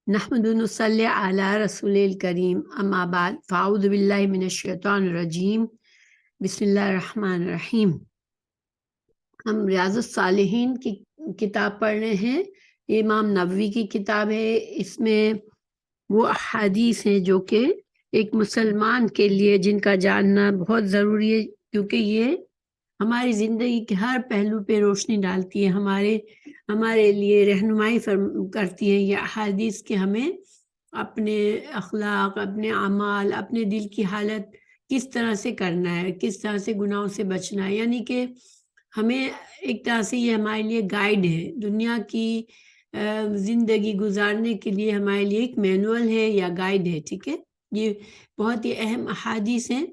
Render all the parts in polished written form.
نحمد نصلی علی رسول الکریم اما بعد فاعوذ باللہ من الشیطان الرجیم بسم اللہ الرحمن الرحیم۔ ہم ریاض الصالحین کی کتاب پڑھ رہے ہیں، یہ امام نووی کی کتاب ہے۔ اس میں وہ احادیث ہیں جو کہ ایک مسلمان کے لیے جن کا جاننا بہت ضروری ہے، کیونکہ یہ ہماری زندگی کے ہر پہلو پہ روشنی ڈالتی ہے، ہمارے لیے رہنمائی کرتی ہے یہ احادیث کہ ہمیں اپنے اخلاق، اپنے اعمال، اپنے دل کی حالت کس طرح سے کرنا ہے، کس طرح سے گناہوں سے بچنا ہے۔ یعنی کہ ہمیں ایک طرح سے یہ ہمارے لیے گائیڈ ہے، دنیا کی زندگی گزارنے کے لیے ہمارے لیے ایک مینول ہے یا گائیڈ ہے، ٹھیک ہے۔ یہ بہت ہی اہم احادیث ہیں۔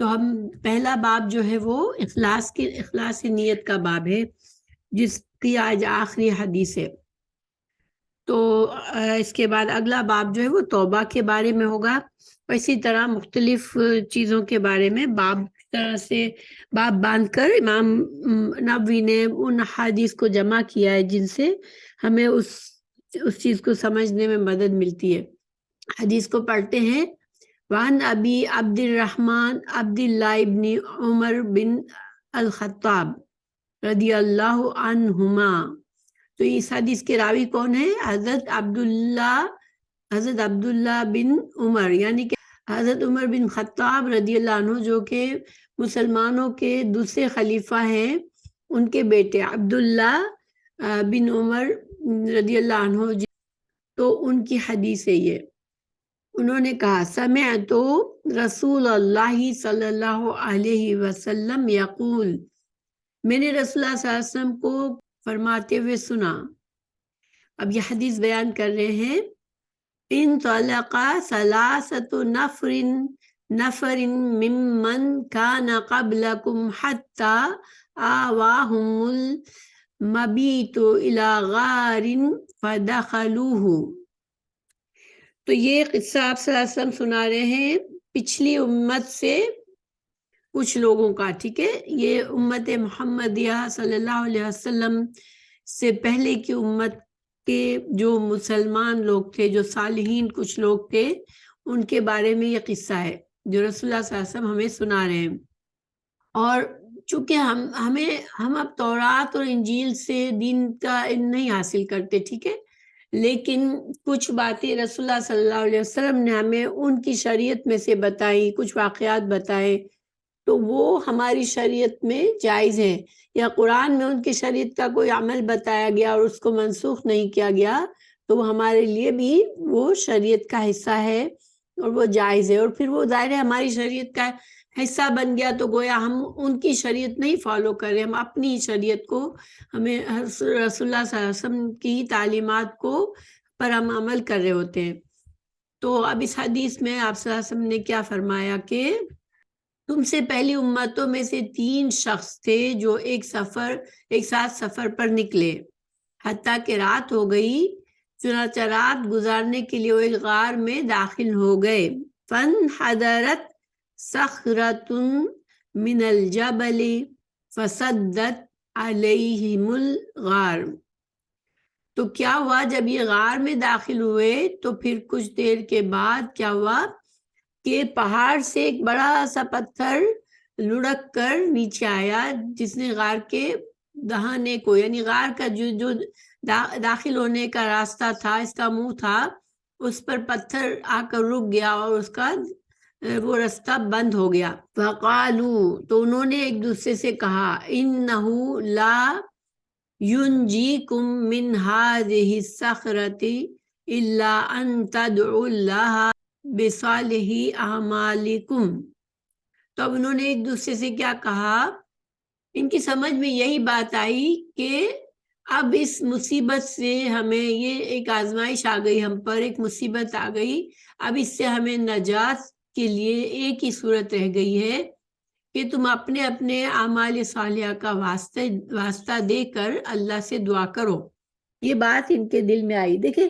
تو ہم پہلا باب جو ہے وہ اخلاص نیت کا باب ہے، جس کی آج آخری حدیث ہے۔ تو اس کے بعد اگلا باب جو ہے وہ توبہ کے بارے میں ہوگا، اور اسی طرح مختلف چیزوں کے بارے میں طرح سے باب باندھ کر امام نووی نے ان حدیث کو جمع کیا ہے جن سے ہمیں اس چیز کو سمجھنے میں مدد ملتی ہے۔ حدیث کو پڑھتے ہیں۔ وعن ابی عبد الرحمن عبد اللہ ابن عمر بن الخطاب رضی اللہ عنہما۔ تو اس حدیث کے راوی کون ہے؟ حضرت عبداللہ بن عمر، یعنی کہ حضرت عمر بن خطاب رضی اللہ عنہ، جو کہ مسلمانوں کے دوسرے خلیفہ ہیں، ان کے بیٹے عبداللہ بن عمر رضی اللہ عنہ، تو ان کی حدیث ہے یہ۔ انہوں نے کہا سمعت رسول اللہ صلی اللہ علیہ وسلم یقول، میں نے رسول اللہ صلی اللہ علیہ وسلم کو فرماتے ہوئے سنا۔ اب یہ حدیث بیان کر رہے ہیں۔ انطلق ثلاثۃ نفر ممن كان قبلكم حتى آواهم المبيت إلى غار فدخلوه۔ تو یہ قصہ آپ صلی اللہ علیہ وسلم سنا رہے ہیں پچھلی امت سے کچھ لوگوں کا، ٹھیک ہے۔ یہ امت محمدیہ صلی اللہ علیہ وسلم سے پہلے کی امت کے جو مسلمان لوگ تھے، جو صالحین کچھ لوگ تھے، ان کے بارے میں یہ قصہ ہے جو رسول اللہ صلی اللہ علیہ وسلم ہمیں سنا رہے ہیں۔ اور چونکہ ہم اب تورات اور انجیل سے دین کا علم نہیں حاصل کرتے، ٹھیک ہے، لیکن کچھ باتیں رسول اللہ صلی اللہ علیہ وسلم نے ہمیں ان کی شریعت میں سے بتائی، کچھ واقعات بتائے، تو وہ ہماری شریعت میں جائز ہے، یا قرآن میں ان کی شریعت کا کوئی عمل بتایا گیا اور اس کو منسوخ نہیں کیا گیا، تو وہ ہمارے لیے بھی وہ شریعت کا حصہ ہے اور وہ جائز ہے۔ اور پھر وہ ظاہر ہے ہماری شریعت کا حصہ بن گیا تو گویا ہم ان کی شریعت نہیں فالو کر رہے، ہم اپنی شریعت کو، ہمیں رسول اللہ صلی اللہ علیہ وسلم کی تعلیمات کو پر ہم عمل کر رہے ہوتے ہیں۔ تو اب اس حدیث میں آپ صلی اللہ علیہ وسلم نے کیا فرمایا کہ تم سے پہلی امتوں میں سے 3 شخص تھے جو ایک ساتھ سفر پر نکلے، حتیٰ کہ رات ہو گئی، چنانچہ رات گزارنے کے لیے وہ ایک غار میں داخل ہو گئے۔ فانحدرت صخرۃ من الجبل فسدت علیہم الغار۔ تو کیا ہوا جب یہ غار میں داخل ہوئے تو پھر کچھ دیر کے بعد کیا ہوا کہ پہاڑ سے ایک بڑا سا پتھر لڑک کر نیچے آیا، جس نے غار کے دہانے کو، یعنی غار کا جو داخل ہونے کا راستہ تھا، اس کا منہ تھا، اس پر پتھر آ کر رک گیا اور اس کا وہ راستہ بند ہو گیا۔ فقالوا، تو انہوں نے ایک دوسرے سے کہا، انہ لا ينجيكم من هذه الصخرة الا ان تدعوا الله بصالح اعمالکم۔ تو اب انہوں نے ایک دوسرے سے کیا کہا، ان کی سمجھ میں یہی بات آئی کہ اب اس مصیبت سے ہمیں، یہ ایک آزمائش آ گئی ہم پر، ایک مصیبت آ گئی، اب اس سے ہمیں نجات کے لیے ایک ہی صورت رہ گئی ہے کہ تم اپنے اپنے اعمال صالحہ کا واسطہ دے کر اللہ سے دعا کرو۔ یہ بات ان کے دل میں آئی۔ دیکھیں،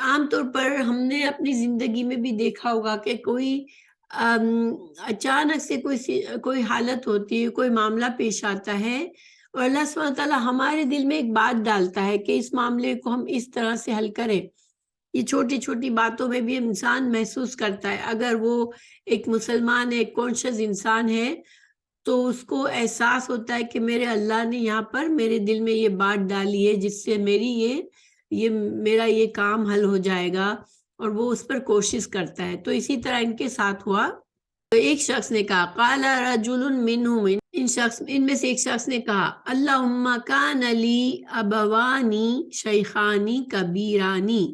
عام طور پر ہم نے اپنی زندگی میں بھی دیکھا ہوگا کہ کوئی اچانک سے کوئی حالت ہوتی ہے، کوئی معاملہ پیش آتا ہے، اور اللہ سبحانہ تعالیٰ ہمارے دل میں ایک بات ڈالتا ہے کہ اس معاملے کو ہم اس طرح سے حل کریں۔ یہ چھوٹی چھوٹی باتوں میں بھی انسان محسوس کرتا ہے. اگر وہ ایک مسلمان ہے، ایک کانشیس انسان ہے، تو اس کو احساس ہوتا ہے کہ میرے اللہ نے یہاں پر میرے دل میں یہ بات ڈالی ہے جس سے میرا یہ کام حل ہو جائے گا، اور وہ اس پر کوشش کرتا ہے. تو اسی طرح ان کے ساتھ ہوا. تو ایک شخص نے کہا، قال رجل منہم، ان میں سے ایک شخص نے کہا، اللہم کان لی ابوانی شیخانی کبیرانی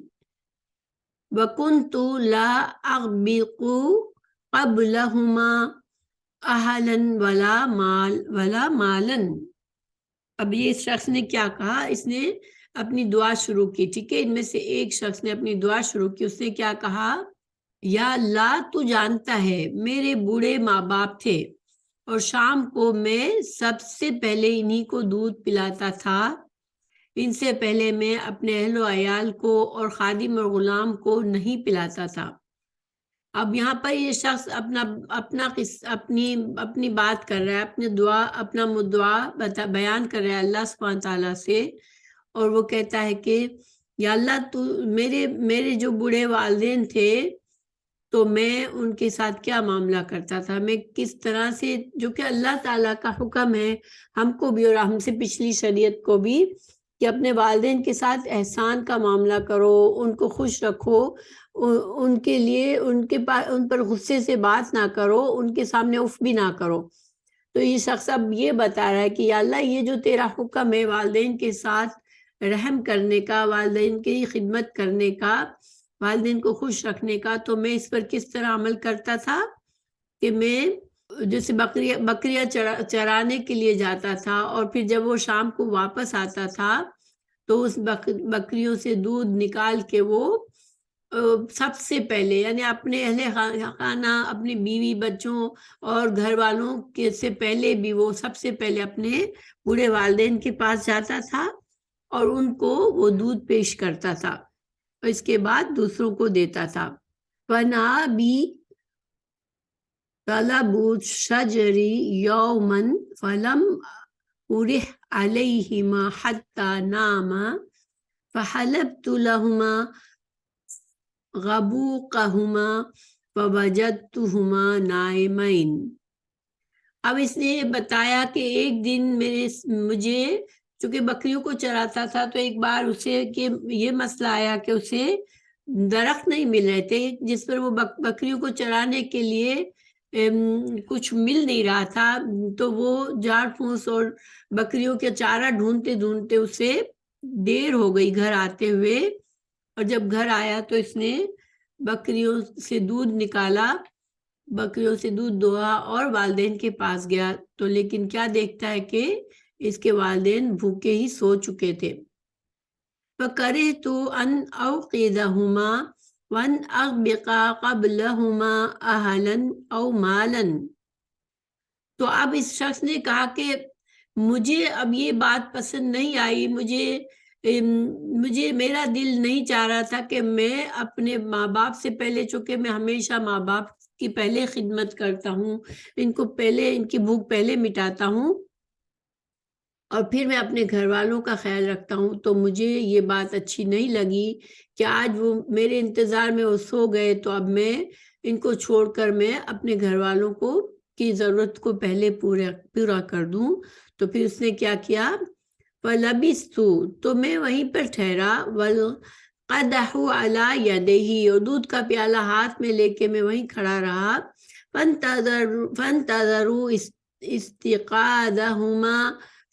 وکنت لا اغبق قبلہما اہلا ولا مالا. اب یہ شخص نے کیا کہا، اس نے اپنی دعا شروع کی. ٹھیک ہے، ان میں سے ایک شخص نے اپنی دعا شروع کی. اس نے کیا کہا، یا اللہ تو جانتا ہے میرے بوڑھے ماں باپ تھے، اور شام کو میں سب سے پہلے انہی کو دودھ پلاتا تھا. ان سے پہلے میں اپنے اہل و عیال کو اور خادم اور غلام کو نہیں پلاتا تھا. اب یہاں پر یہ شخص اپنی بات کر رہا ہے، اپنا مدعا بیان کر رہا ہے اللہ سبحانہ تعالیٰ سے، اور وہ کہتا ہے کہ یا اللہ تو میرے جو بوڑھے والدین تھے، تو میں ان کے ساتھ کیا معاملہ کرتا تھا، میں کس طرح سے، جو کہ اللہ تعالیٰ کا حکم ہے ہم کو بھی اور ہم سے پچھلی شریعت کو بھی، کہ اپنے والدین کے ساتھ احسان کا معاملہ کرو، ان کو خوش رکھو، ان کے لیے ان پر غصے سے بات نہ کرو، ان کے سامنے اف بھی نہ کرو. تو یہ شخص اب یہ بتا رہا ہے کہ یا اللہ یہ جو تیرا حکم ہے والدین کے ساتھ رحم کرنے کا، والدین کی خدمت کرنے کا، والدین کو خوش رکھنے کا، تو میں اس پر کس طرح عمل کرتا تھا کہ میں جیسے بکریاں چرانے کے لیے جاتا تھا، اور پھر جب وہ شام کو واپس آتا تھا تو اس بکریوں سے دودھ نکال کے وہ سب سے پہلے، یعنی اپنے اہل خانہ، اپنی بیوی بچوں اور گھر والوں کے سے پہلے بھی وہ سب سے پہلے اپنے بوڑھے والدین کے پاس جاتا تھا اور ان کو وہ دودھ پیش کرتا تھا، اور اس کے بعد دوسروں کو دیتا تھا. فنا بھی طلب الشجر یوما فلم ارح علیہما حتی ناما فحلبت لہما غبوقہما فوجدتہما نائمین. اب اس نے بتایا کہ ایک دن مجھے چونکہ بکریوں کو چراتا تھا، تو ایک بار اسے کہ یہ مسئلہ آیا کہ اسے درخت نہیں مل رہے تھے جس پر وہ بکریوں کو چرانے کے لیے کچھ مل نہیں رہا تھا. تو وہ جھاڑ پھوس اور بکریوں کے چارہ ڈھونڈتے ڈھونڈتے اسے دیر ہو گئی گھر آتے ہوئے. اور جب گھر آیا تو اس نے بکریوں سے دودھ نکالا، بکریوں سے دودھ دوہا اور والدین کے پاس گیا، تو لیکن کیا دیکھتا ہے کہ اس کے والدین بھوکے ہی سو چکے تھے. فَكَرِهْتُ أَنْ أَوْقِدَهُمَا وَأَنْ أَغْبِقَ قَبْلَهُمَا أَهْلًا أَوْ مَالًا. تو اب اس شخص نے کہا کہ مجھے اب یہ بات پسند نہیں آئی، مجھے میرا دل نہیں چاہ رہا تھا کہ میں اپنے ماں باپ سے پہلے، چونکہ میں ہمیشہ ماں باپ کی پہلے خدمت کرتا ہوں، ان کی بھوک پہلے مٹاتا ہوں، اور پھر میں اپنے گھر والوں کا خیال رکھتا ہوں. تو مجھے یہ بات اچھی نہیں لگی کہ آج وہ میرے انتظار میں وہ سو گئے، تو اب میں ان کو چھوڑ کر میں اپنے گھر والوں کی ضرورت کو پہلے پورا کر دوں. تو پھر اس نے کیا کیا، فَلَبِثْتُ، تو میں وہیں پر ٹھہرا، وَالْقَدَحُ عَلَى يَدَيْهِ، اور دودھ کا پیالہ ہاتھ میں لے کے میں وہیں کھڑا رہا. فَانْتَظَرُوا اسْتِيقَاظَهُمَا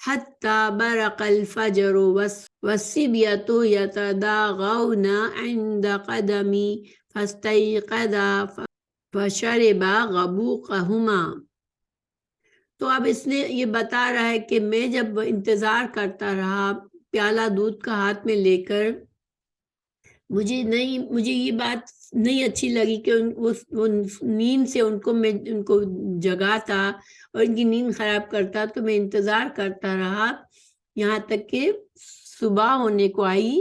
حتى برق الفجر والصبية يتداغون عند قدمي فاستيقظا فشربا غبوقهما. تو اب اس نے یہ بتا رہا ہے کہ میں جب انتظار کرتا رہا پیالہ دودھ کا ہاتھ میں لے کر، مجھے یہ بات نہیں اچھی لگی کہ وہ نیند سے ان کو جگاتا اور ان کی نیند خراب کرتا. تو میں انتظار کرتا رہا یہاں تک کہ صبح ہونے کو آئی،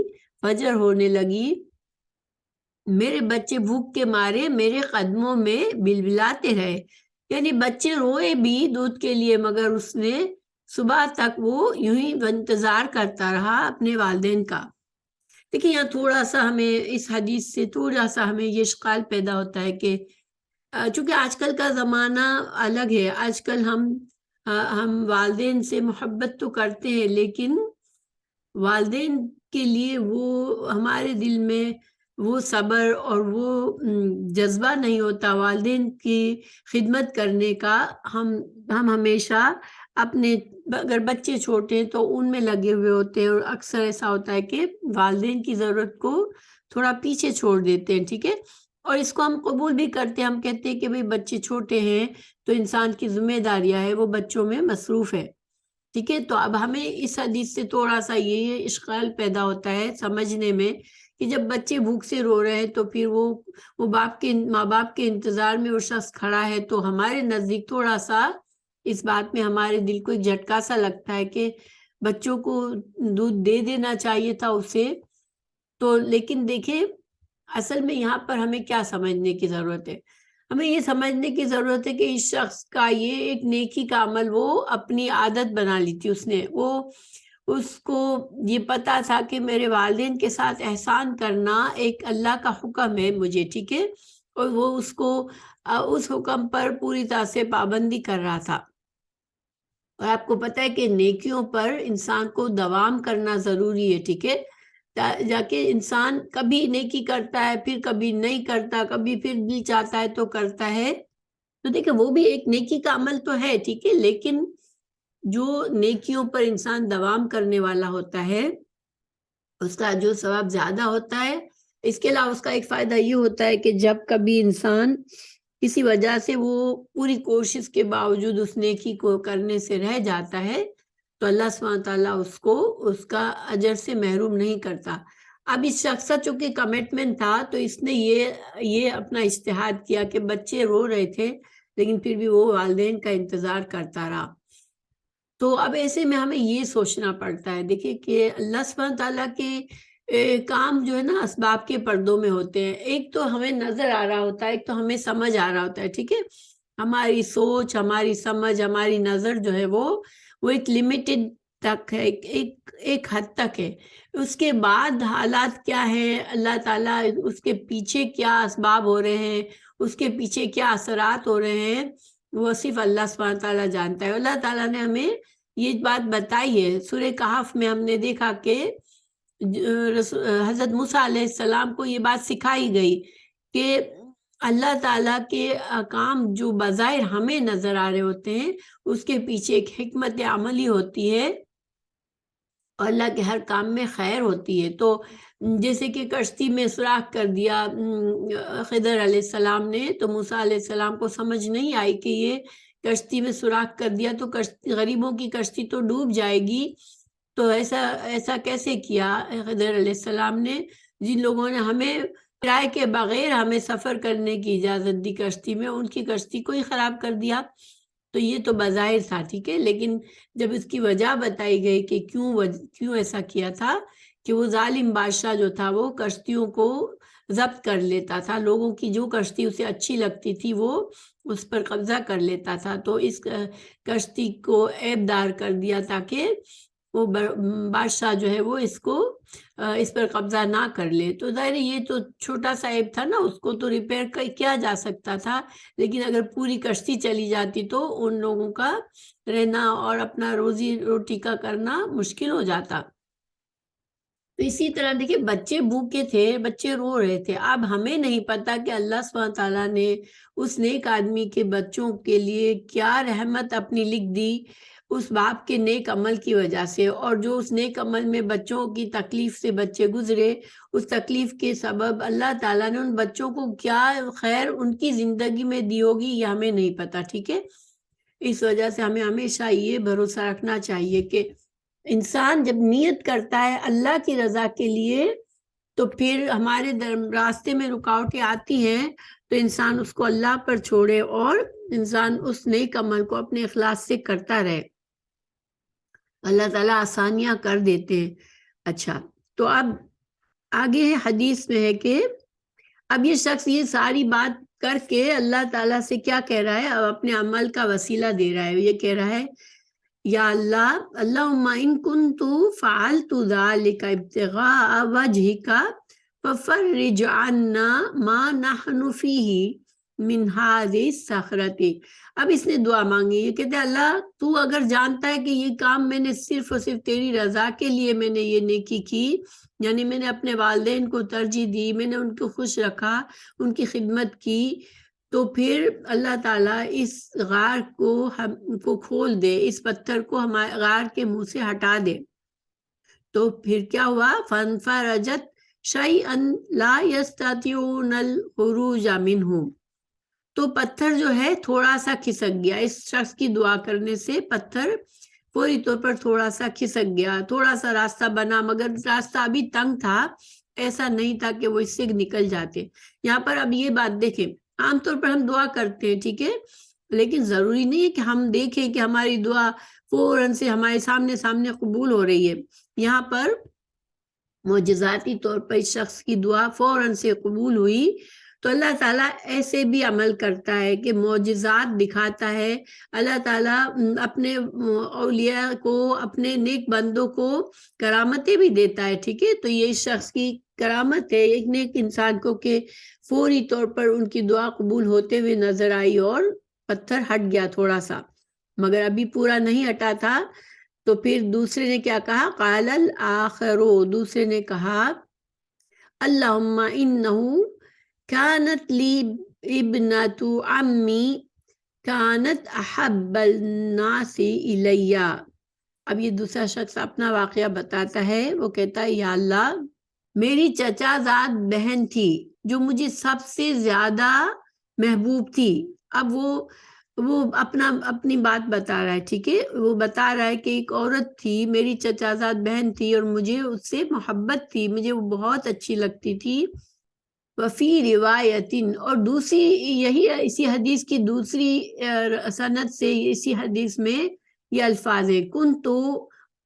فجر ہونے لگی. میرے بچے بھوک کے مارے میرے قدموں میں بلبلاتے رہے، یعنی بچے روئے بھی دودھ کے لیے، مگر اس نے صبح تک وہ یوں ہی انتظار کرتا رہا اپنے والدین کا. دیکھیں یہاں تھوڑا سا ہمیں اس حدیث سے تھوڑا سا ہمیں یہ اشکال پیدا ہوتا ہے کہ چونکہ آج کل کا زمانہ الگ ہے، آج کل ہم والدین سے محبت تو کرتے ہیں، لیکن والدین کے لیے وہ ہمارے دل میں وہ صبر اور وہ جذبہ نہیں ہوتا والدین کی خدمت کرنے کا۔ ہم ہمیشہ اپنے اگر بچے چھوٹے ہیں تو ان میں لگے ہوئے ہوتے ہیں، اور اکثر ایسا ہوتا ہے کہ والدین کی ضرورت کو تھوڑا پیچھے چھوڑ دیتے ہیں، ٹھیک ہے، اور اس کو ہم قبول بھی کرتے ہیں۔ ہم کہتے ہیں کہ بھئی بچے چھوٹے ہیں تو انسان کی ذمہ داریاں ہیں، وہ بچوں میں مصروف ہے، ٹھیک ہے۔ تو اب ہمیں اس حدیث سے تھوڑا سا یہ اشکال پیدا ہوتا ہے سمجھنے میں کہ جب بچے بھوک سے رو رہے ہیں تو پھر وہ ماں باپ کے انتظار میں وہ شخص کھڑا ہے، تو ہمارے نزدیک تھوڑا سا اس بات میں ہمارے دل کو ایک جھٹکا سا لگتا ہے کہ بچوں کو دودھ دے دینا چاہیے تھا اسے۔ تو لیکن دیکھیں اصل میں یہاں پر ہمیں کیا سمجھنے کی ضرورت ہے؟ ہمیں یہ سمجھنے کی ضرورت ہے کہ اس شخص کا یہ ایک نیکی کا عمل وہ اپنی عادت بنا لی تھی، اس کو یہ پتا تھا کہ میرے والدین کے ساتھ احسان کرنا ایک اللہ کا حکم ہے مجھے، ٹھیک ہے، اور وہ اس حکم پر پوری طرح سے پابندی کر رہا تھا۔ اور آپ کو پتہ ہے کہ نیکیوں پر انسان کو دوام کرنا ضروری ہے، ٹھیک ہے، جا کے انسان کبھی نیکی کرتا ہے، پھر کبھی نہیں کرتا، کبھی پھر دل چاہتا ہے تو کرتا ہے، تو دیکھیں وہ بھی ایک نیکی کا عمل تو ہے، ٹھیک ہے، لیکن جو نیکیوں پر انسان دوام کرنے والا ہوتا ہے اس کا جو ثواب زیادہ ہوتا ہے۔ اس کے علاوہ اس کا ایک فائدہ یہ ہوتا ہے کہ جب کبھی انسان کسی وجہ سے وہ پوری کوشش کے باوجود اس نیکی کو کرنے سے رہ جاتا ہے تو اللہ سبحانہ تعالیٰ اس کو اس کا اجر سے محروم نہیں کرتا۔ اب اس شخص کا چونکہ کمٹمنٹ تھا تو اس نے یہ اپنا اجتہاد کیا کہ بچے رو رہے تھے لیکن پھر بھی وہ والدین کا انتظار کرتا رہا۔ تو اب ایسے میں ہمیں یہ سوچنا پڑتا ہے، دیکھیں کہ اللہ سبحانہ تعالیٰ کے کام جو ہے نا اسباب کے پردوں میں ہوتے ہیں، ایک تو ہمیں نظر آ رہا ہوتا ہے، ایک تو ہمیں سمجھ آ رہا ہوتا ہے، ٹھیک ہے، ہماری سوچ، ہماری سمجھ، ہماری نظر جو ہے وہ ایک لمیٹڈ تک ہے، ایک حد تک ہے۔ اس کے بعد حالات کیا ہے، اللہ تعالیٰ اس کے پیچھے کیا اسباب ہو رہے ہیں، اس کے پیچھے کیا اثرات ہو رہے ہیں، وہ صرف اللہ سبحانہ تعالیٰ جانتا ہے۔ اللہ تعالیٰ نے ہمیں یہ بات بتائی ہے، سورہ کہف میں ہم نے دیکھا کہ حضرت موسیٰ علیہ السلام کو یہ بات سکھائی گئی کہ اللہ تعالیٰ کے احکام جو بظاہر ہمیں نظر آ رہے ہوتے ہیں اس کے پیچھے ایک حکمت عملی ہوتی ہے اور اللہ کے ہر کام میں خیر ہوتی ہے۔ تو جیسے کہ کشتی میں سوراخ کر دیا خضر علیہ السلام نے، تو موسیٰ علیہ السلام کو سمجھ نہیں آئی کہ یہ کشتی میں سوراخ کر دیا تو غریبوں کی کشتی تو ڈوب جائے گی، تو ایسا کیسے کیا خضر علیہ السلام نے، جن لوگوں نے ہمیں کرائے کے بغیر ہمیں سفر کرنے کی اجازت دی کشتی میں، ان کی کشتی کو ہی خراب کر دیا۔ تو یہ تو بظاہر تھا، ٹھیک ہے، لیکن جب اس کی وجہ بتائی گئی کہ کیوں ایسا کیا تھا، کہ وہ ظالم بادشاہ جو تھا وہ کشتیوں کو ضبط کر لیتا تھا، لوگوں کی جو کشتی اسے اچھی لگتی تھی وہ اس پر قبضہ کر لیتا تھا، تو اس کشتی کو عیب دار کر دیا تاکہ وہ بادشاہ جو ہے وہ اس پر قبضہ نہ کر لے۔ تو ظاہر یہ تو چھوٹا سا عیب تھا نا، اس کو تو ریپیئر کیا جا سکتا تھا، لیکن اگر پوری کشتی چلی جاتی تو ان لوگوں کا رہنا اور اپنا روزی روٹی کا کرنا مشکل ہو جاتا۔ تو اسی طرح دیکھیں بچے بھوکے تھے، بچے رو رہے تھے، اب ہمیں نہیں پتا کہ اللہ سبحانہ تعالیٰ نے اس نیک آدمی کے بچوں کے لیے کیا رحمت اپنی لکھ دی اس باپ کے نیک عمل کی وجہ سے، اور جو اس نیک عمل میں بچوں کی تکلیف سے بچے گزرے، اس تکلیف کے سبب اللہ تعالیٰ نے ان بچوں کو کیا خیر ان کی زندگی میں دی ہوگی یہ ہمیں نہیں پتا، ٹھیک ہے۔ اس وجہ سے ہمیں ہمیشہ یہ بھروسہ رکھنا چاہیے کہ انسان جب نیت کرتا ہے اللہ کی رضا کے لیے تو پھر ہمارے راستے میں رکاوٹیں آتی ہیں تو انسان اس کو اللہ پر چھوڑے اور انسان اس نیک عمل کو اپنے اخلاص سے کرتا رہے، اللہ تعالیٰ آسانیاں کر دیتے ہیں۔ اچھا، تو اب آگے حدیث میں ہے کہ اب یہ شخص یہ ساری بات کر کے اللہ تعالیٰ سے کیا کہہ رہا ہے، اب اپنے عمل کا وسیلہ دے رہا ہے، یہ کہہ رہا ہے یا اللہ اللہم ان کنت فعلت ذلک ابتغاء وجہک ففرج عنا ما نحن فیہ من هذه الصخرۃ۔ اب اس نے دعا مانگی، یہ کہتے اللہ تو اگر جانتا ہے کہ یہ کام میں نے صرف اور صرف تیری رضا کے لیے میں نے یہ نیکی کی، یعنی میں نے اپنے والدین کو ترجیح دی، میں نے ان کو خوش رکھا، ان کی خدمت کی، تو پھر اللہ تعالیٰ اس غار کو ہم کو کھول دے، اس پتھر کو ہمارے غار کے منہ سے ہٹا دے۔ تو پھر کیا ہوا؟ فانفرجت شیئا لا یستطیعون الخروج منہ، تو پتھر جو ہے تھوڑا سا کھسک گیا، اس شخص کی دعا کرنے سے پتھر فوری طور پر تھوڑا سا کھسک گیا، تھوڑا سا راستہ بنا، مگر راستہ ابھی تنگ تھا، ایسا نہیں تھا کہ وہ اس سے نکل جاتے۔ یہاں پر اب یہ بات دیکھیں، عام طور پر ہم دعا کرتے ہیں، ٹھیک ہے، لیکن ضروری نہیں ہے کہ ہم دیکھیں کہ ہماری دعا فوراً سے ہمارے سامنے قبول ہو رہی ہے۔ یہاں پر معجزاتی طور پر اس شخص کی دعا فوراً سے قبول ہوئی۔ تو اللہ تعالیٰ ایسے بھی عمل کرتا ہے کہ معجزات دکھاتا ہے، اللہ تعالیٰ اپنے اولیاء کو، اپنے نیک بندوں کو کرامتیں بھی دیتا ہے، ٹھیک ہے۔ تو یہ اس شخص کی کرامت ہے ایک نیک انسان کو کہ فوری طور پر ان کی دعا قبول ہوتے ہوئے نظر آئی اور پتھر ہٹ گیا تھوڑا سا، مگر ابھی پورا نہیں ہٹا تھا۔ تو پھر دوسرے نے کیا کہا؟ قال الآخر، دوسرے نے کہا اللہم انہو کانت لی ابنت عمی کانت احب الناس الی۔ اب یہ دوسرا شخص اپنا واقعہ بتاتا ہے، وہ کہتا ہے یا اللہ میری چچا زاد بہن تھی جو مجھے سب سے زیادہ محبوب تھی۔ اب وہ اپنی بات بتا رہا ہے، ٹھیک ہے، وہ بتا رہا ہے کہ ایک عورت تھی، میری چچا زاد بہن تھی اور مجھے اس سے محبت تھی، مجھے وہ بہت اچھی لگتی تھی۔ وفی روایت، اور دوسری یہی اسی حدیث کی دوسری سند سے اسی حدیث میں یہ الفاظ ہے کنتو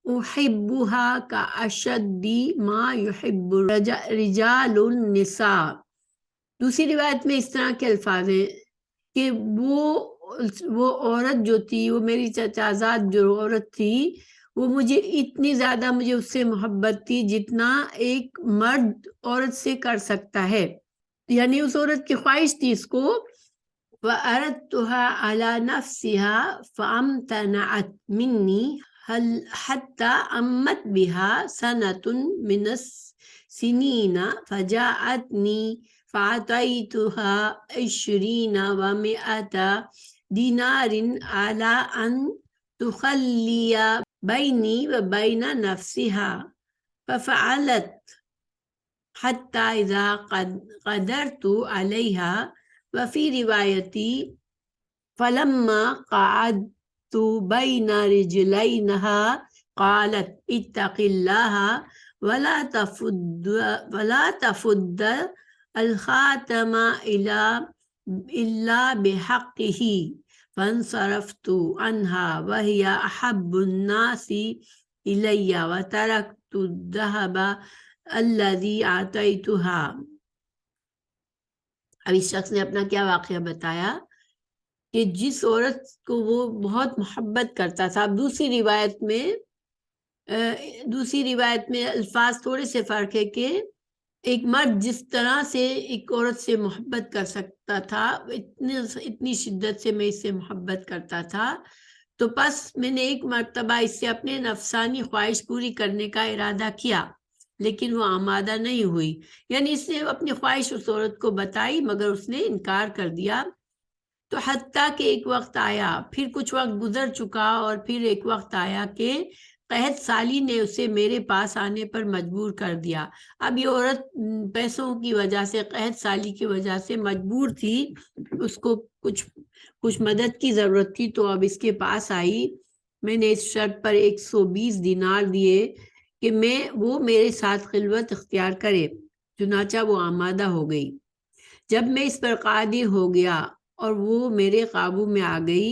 احبها کاشد ما یحب رجال النساء۔ دوسری روایت میں اس طرح کے الفاظ ہیں کہ وہ عورت جو تھی، وہ میری چچازاد جو عورت تھی، وہ مجھے اتنی زیادہ مجھے اس سے محبت تھی جتنا ایک مرد عورت سے کر سکتا ہے، یعنی اس عورت کی خواہش تھی اس کو۔ وَأَرَدْتُهَا عَلَى نَفْسِهَا فَأَمْتَنَعَتْ مِنِّي حَتَّى أَمَّتْ بِهَا سَنَةٌ مِنَ السِّنِينَ فَجَاءَتْنِي فَأَعْطَيْتُهَا 20 و100 دینار عَلَى أَنْ تُخَلِّيَ بَيْنِي وَبَيْنَ نَفْسِهَا فَفَعَلَتْ حتى إذا قدرت عليها۔ وفي روايتي فلما قعدت بين رجلينها قالت اتق الله ولا تفد الخاتم إلا بحقه، فانصرفت عنها وهي أحب الناس إلي وتركت الذهب الذي آتيتها۔ اب اس شخص نے اپنا کیا واقعہ بتایا کہ جس عورت کو وہ بہت محبت کرتا تھا۔ اب دوسری روایت میں الفاظ تھوڑے سے فرق ہے کہ ایک مرد جس طرح سے ایک عورت سے محبت کر سکتا تھا، اتنی شدت سے میں اس سے محبت کرتا تھا، تو پس میں نے ایک مرتبہ اس سے اپنے نفسانی خواہش پوری کرنے کا ارادہ کیا، لیکن وہ آمادہ نہیں ہوئی، یعنی اس نے اپنی خواہش اس عورت کو بتائی مگر اس نے انکار کر دیا۔ تو حتیٰ کہ ایک وقت آیا، پھر کچھ وقت گزر چکا اور پھر ایک وقت آیا کہ قحط سالی نے اسے میرے پاس آنے پر مجبور کر دیا۔ اب یہ عورت پیسوں کی وجہ سے، قحط سالی کی وجہ سے مجبور تھی، اس کو کچھ مدد کی ضرورت تھی، تو اب اس کے پاس آئی۔ میں نے اس شرط پر 120 دینار دیے کہ وہ میرے ساتھ خلوت اختیار کرے، چنانچہ وہ آمادہ ہو گئی۔ جب میں اس پر قادر ہو گیا اور وہ میرے قابو میں آ گئی۔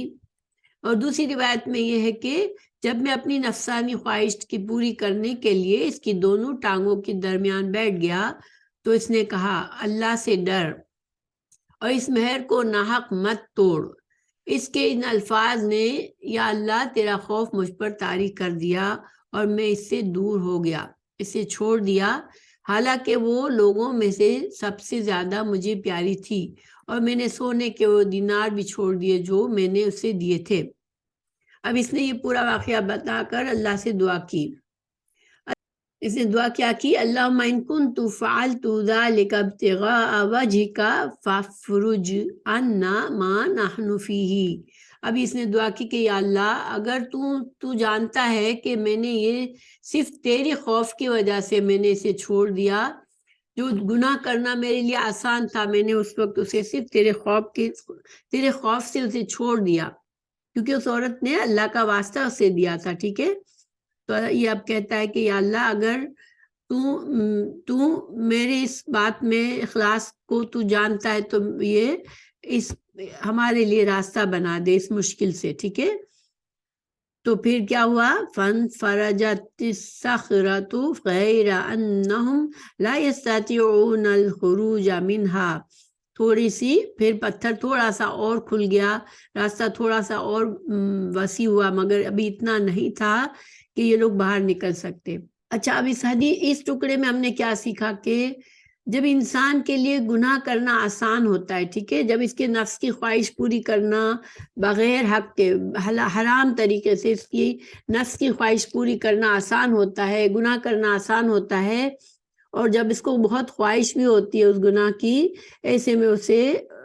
اور دوسری روایت میں یہ ہے کہ جب میں اپنی نفسانی خواہش کی پوری کرنے کے لیے اس کی دونوں ٹانگوں کے درمیان بیٹھ گیا تو اس نے کہا اللہ سے ڈر اور اس مہر کو ناحق مت توڑ، اس کے ان الفاظ نے یا اللہ تیرا خوف مجھ پر طاری کر دیا اور میں اس سے دور ہو گیا، اسے چھوڑ دیا، حالانکہ وہ لوگوں میں سے سب سے زیادہ مجھے پیاری تھی، اور میں نے سونے کے وہ دینار بھی چھوڑ دیے جو میں نے اسے دیے تھے۔ اب اس نے یہ پورا واقعہ بتا کر اللہ سے دعا کی۔ اس نے دعا کیا کی؟ اللہم ان کنت فعلت ذلک ابتغاء وجہک فافرج عنا ما نحن فیہ۔ ابھی اس نے دعا کی کہ یا اللہ اگر تو جانتا ہے کہ میں نے یہ صرف تیرے خوف کی وجہ سے میں نے اسے چھوڑ دیا، جو گناہ کرنا میرے لیے آسان تھا، میں نے اس وقت اسے صرف تیرے خوف سے اسے چھوڑ دیا، کیونکہ اس عورت نے اللہ کا واسطہ اسے دیا تھا، ٹھیک ہے۔ تو یہ اب کہتا ہے کہ یا اللہ اگر تو میرے اس بات میں اخلاص کو تو جانتا ہے تو یہ ہمارے لیے راستہ بنا دے اس مشکل سے، ٹھیک ہے۔ تو پھر کیا ہوا؟ فانفرجت الصخرۃ غیر انہم لا یستطیعون الخروج منہا۔ تھوڑی سی پھر پتھر تھوڑا سا اور کھل گیا، راستہ تھوڑا سا اور وسیع ہوا، مگر ابھی اتنا نہیں تھا کہ یہ لوگ باہر نکل سکتے۔ اچھا، اب اس ٹکڑے میں ہم نے کیا سیکھا کہ جب انسان کے لیے گناہ کرنا آسان ہوتا ہے، ٹھیک ہے، جب اس کے نفس کی خواہش پوری کرنا بغیر حق کے حرام طریقے سے اس کی نفس کی خواہش پوری کرنا آسان ہوتا ہے، گناہ کرنا آسان ہوتا ہے، اور جب اس کو بہت خواہش بھی ہوتی ہے اس گناہ کی، ایسے میں اسے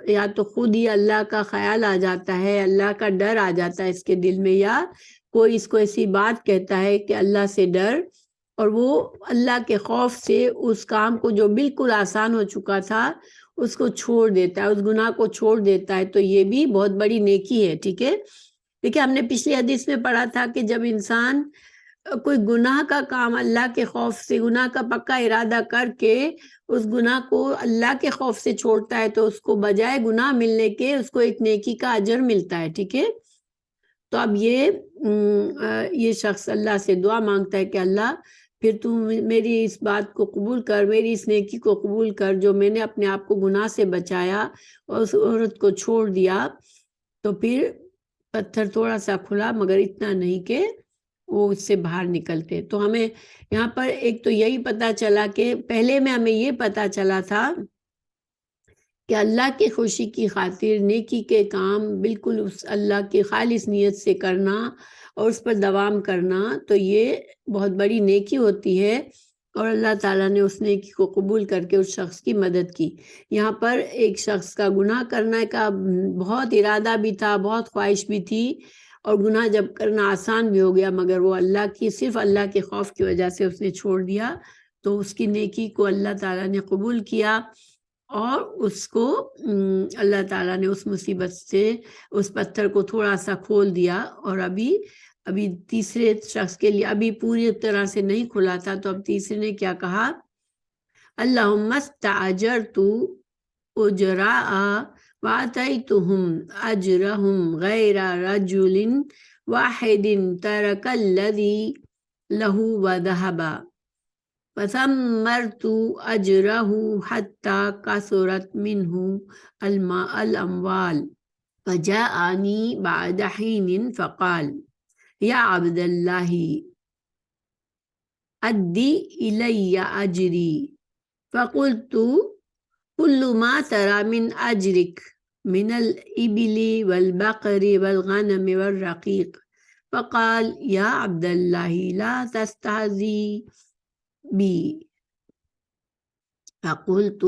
یا تو خود ہی اللہ کا خیال آ جاتا ہے، اللہ کا ڈر آ جاتا ہے اس کے دل میں، یا کوئی اس کو ایسی بات کہتا ہے کہ اللہ سے ڈر، اور وہ اللہ کے خوف سے اس کام کو جو بالکل آسان ہو چکا تھا اس کو چھوڑ دیتا ہے، اس گناہ کو چھوڑ دیتا ہے۔ تو یہ بھی بہت بڑی نیکی ہے، ٹھیک ہے۔ دیکھیں ہم نے پچھلی حدیث میں پڑھا تھا کہ جب انسان کوئی گناہ کا کام اللہ کے خوف سے، گناہ کا پکا ارادہ کر کے اس گناہ کو اللہ کے خوف سے چھوڑتا ہے تو اس کو بجائے گناہ ملنے کے اس کو ایک نیکی کا اجر ملتا ہے، ٹھیک ہے۔ تو اب یہ شخص اللہ سے دعا مانگتا ہے کہ اللہ پھر تو میری اس بات کو قبول کر، میری اس نیکی کو قبول کر جو میں نے اپنے آپ کو گناہ سے بچایا اور اس عورت کو چھوڑ دیا۔ تو پھر پتھر تھوڑا سا کھلا، مگر اتنا نہیں کہ وہ اس سے باہر نکلتے۔ تو ہمیں یہاں پر ایک تو یہی پتا چلا کہ پہلے میں ہمیں یہ پتا چلا تھا کہ اللہ کی خوشی کی خاطر نیکی کے کام بالکل اس اللہ کی خالص نیت سے کرنا اور اس پر دوام کرنا، تو یہ بہت بڑی نیکی ہوتی ہے، اور اللہ تعالیٰ نے اس نیکی کو قبول کر کے اس شخص کی مدد کی۔ یہاں پر ایک شخص کا گناہ کرنے کا بہت ارادہ بھی تھا، بہت خواہش بھی تھی، اور گناہ جب کرنا آسان بھی ہو گیا، مگر وہ صرف اللہ کے خوف کی وجہ سے اس نے چھوڑ دیا، تو اس کی نیکی کو اللہ تعالیٰ نے قبول کیا، اور اس کو اللہ تعالیٰ نے اس مصیبت سے اس پتھر کو تھوڑا سا کھول دیا، اور ابھی تیسرے شخص کے لیے ابھی پوری طرح سے نہیں کھلا تھا۔ تو اب تیسرے نے کیا کہا؟ اللہم استاجرت اجراء وآتیتہم اجرہم غیر رجل واحد ترک الذی لہ وذہبا فثمرت اجرہ حتی کثرت منہ الاموال فجاءنی بعد حین فقال یا عبد اللہ ادی الی اجری فقلت کل ما ترى من اجرک من الابل والبقر والغنم والرقیق فقال یا عبد اللہ لا تستہزی بی فقلت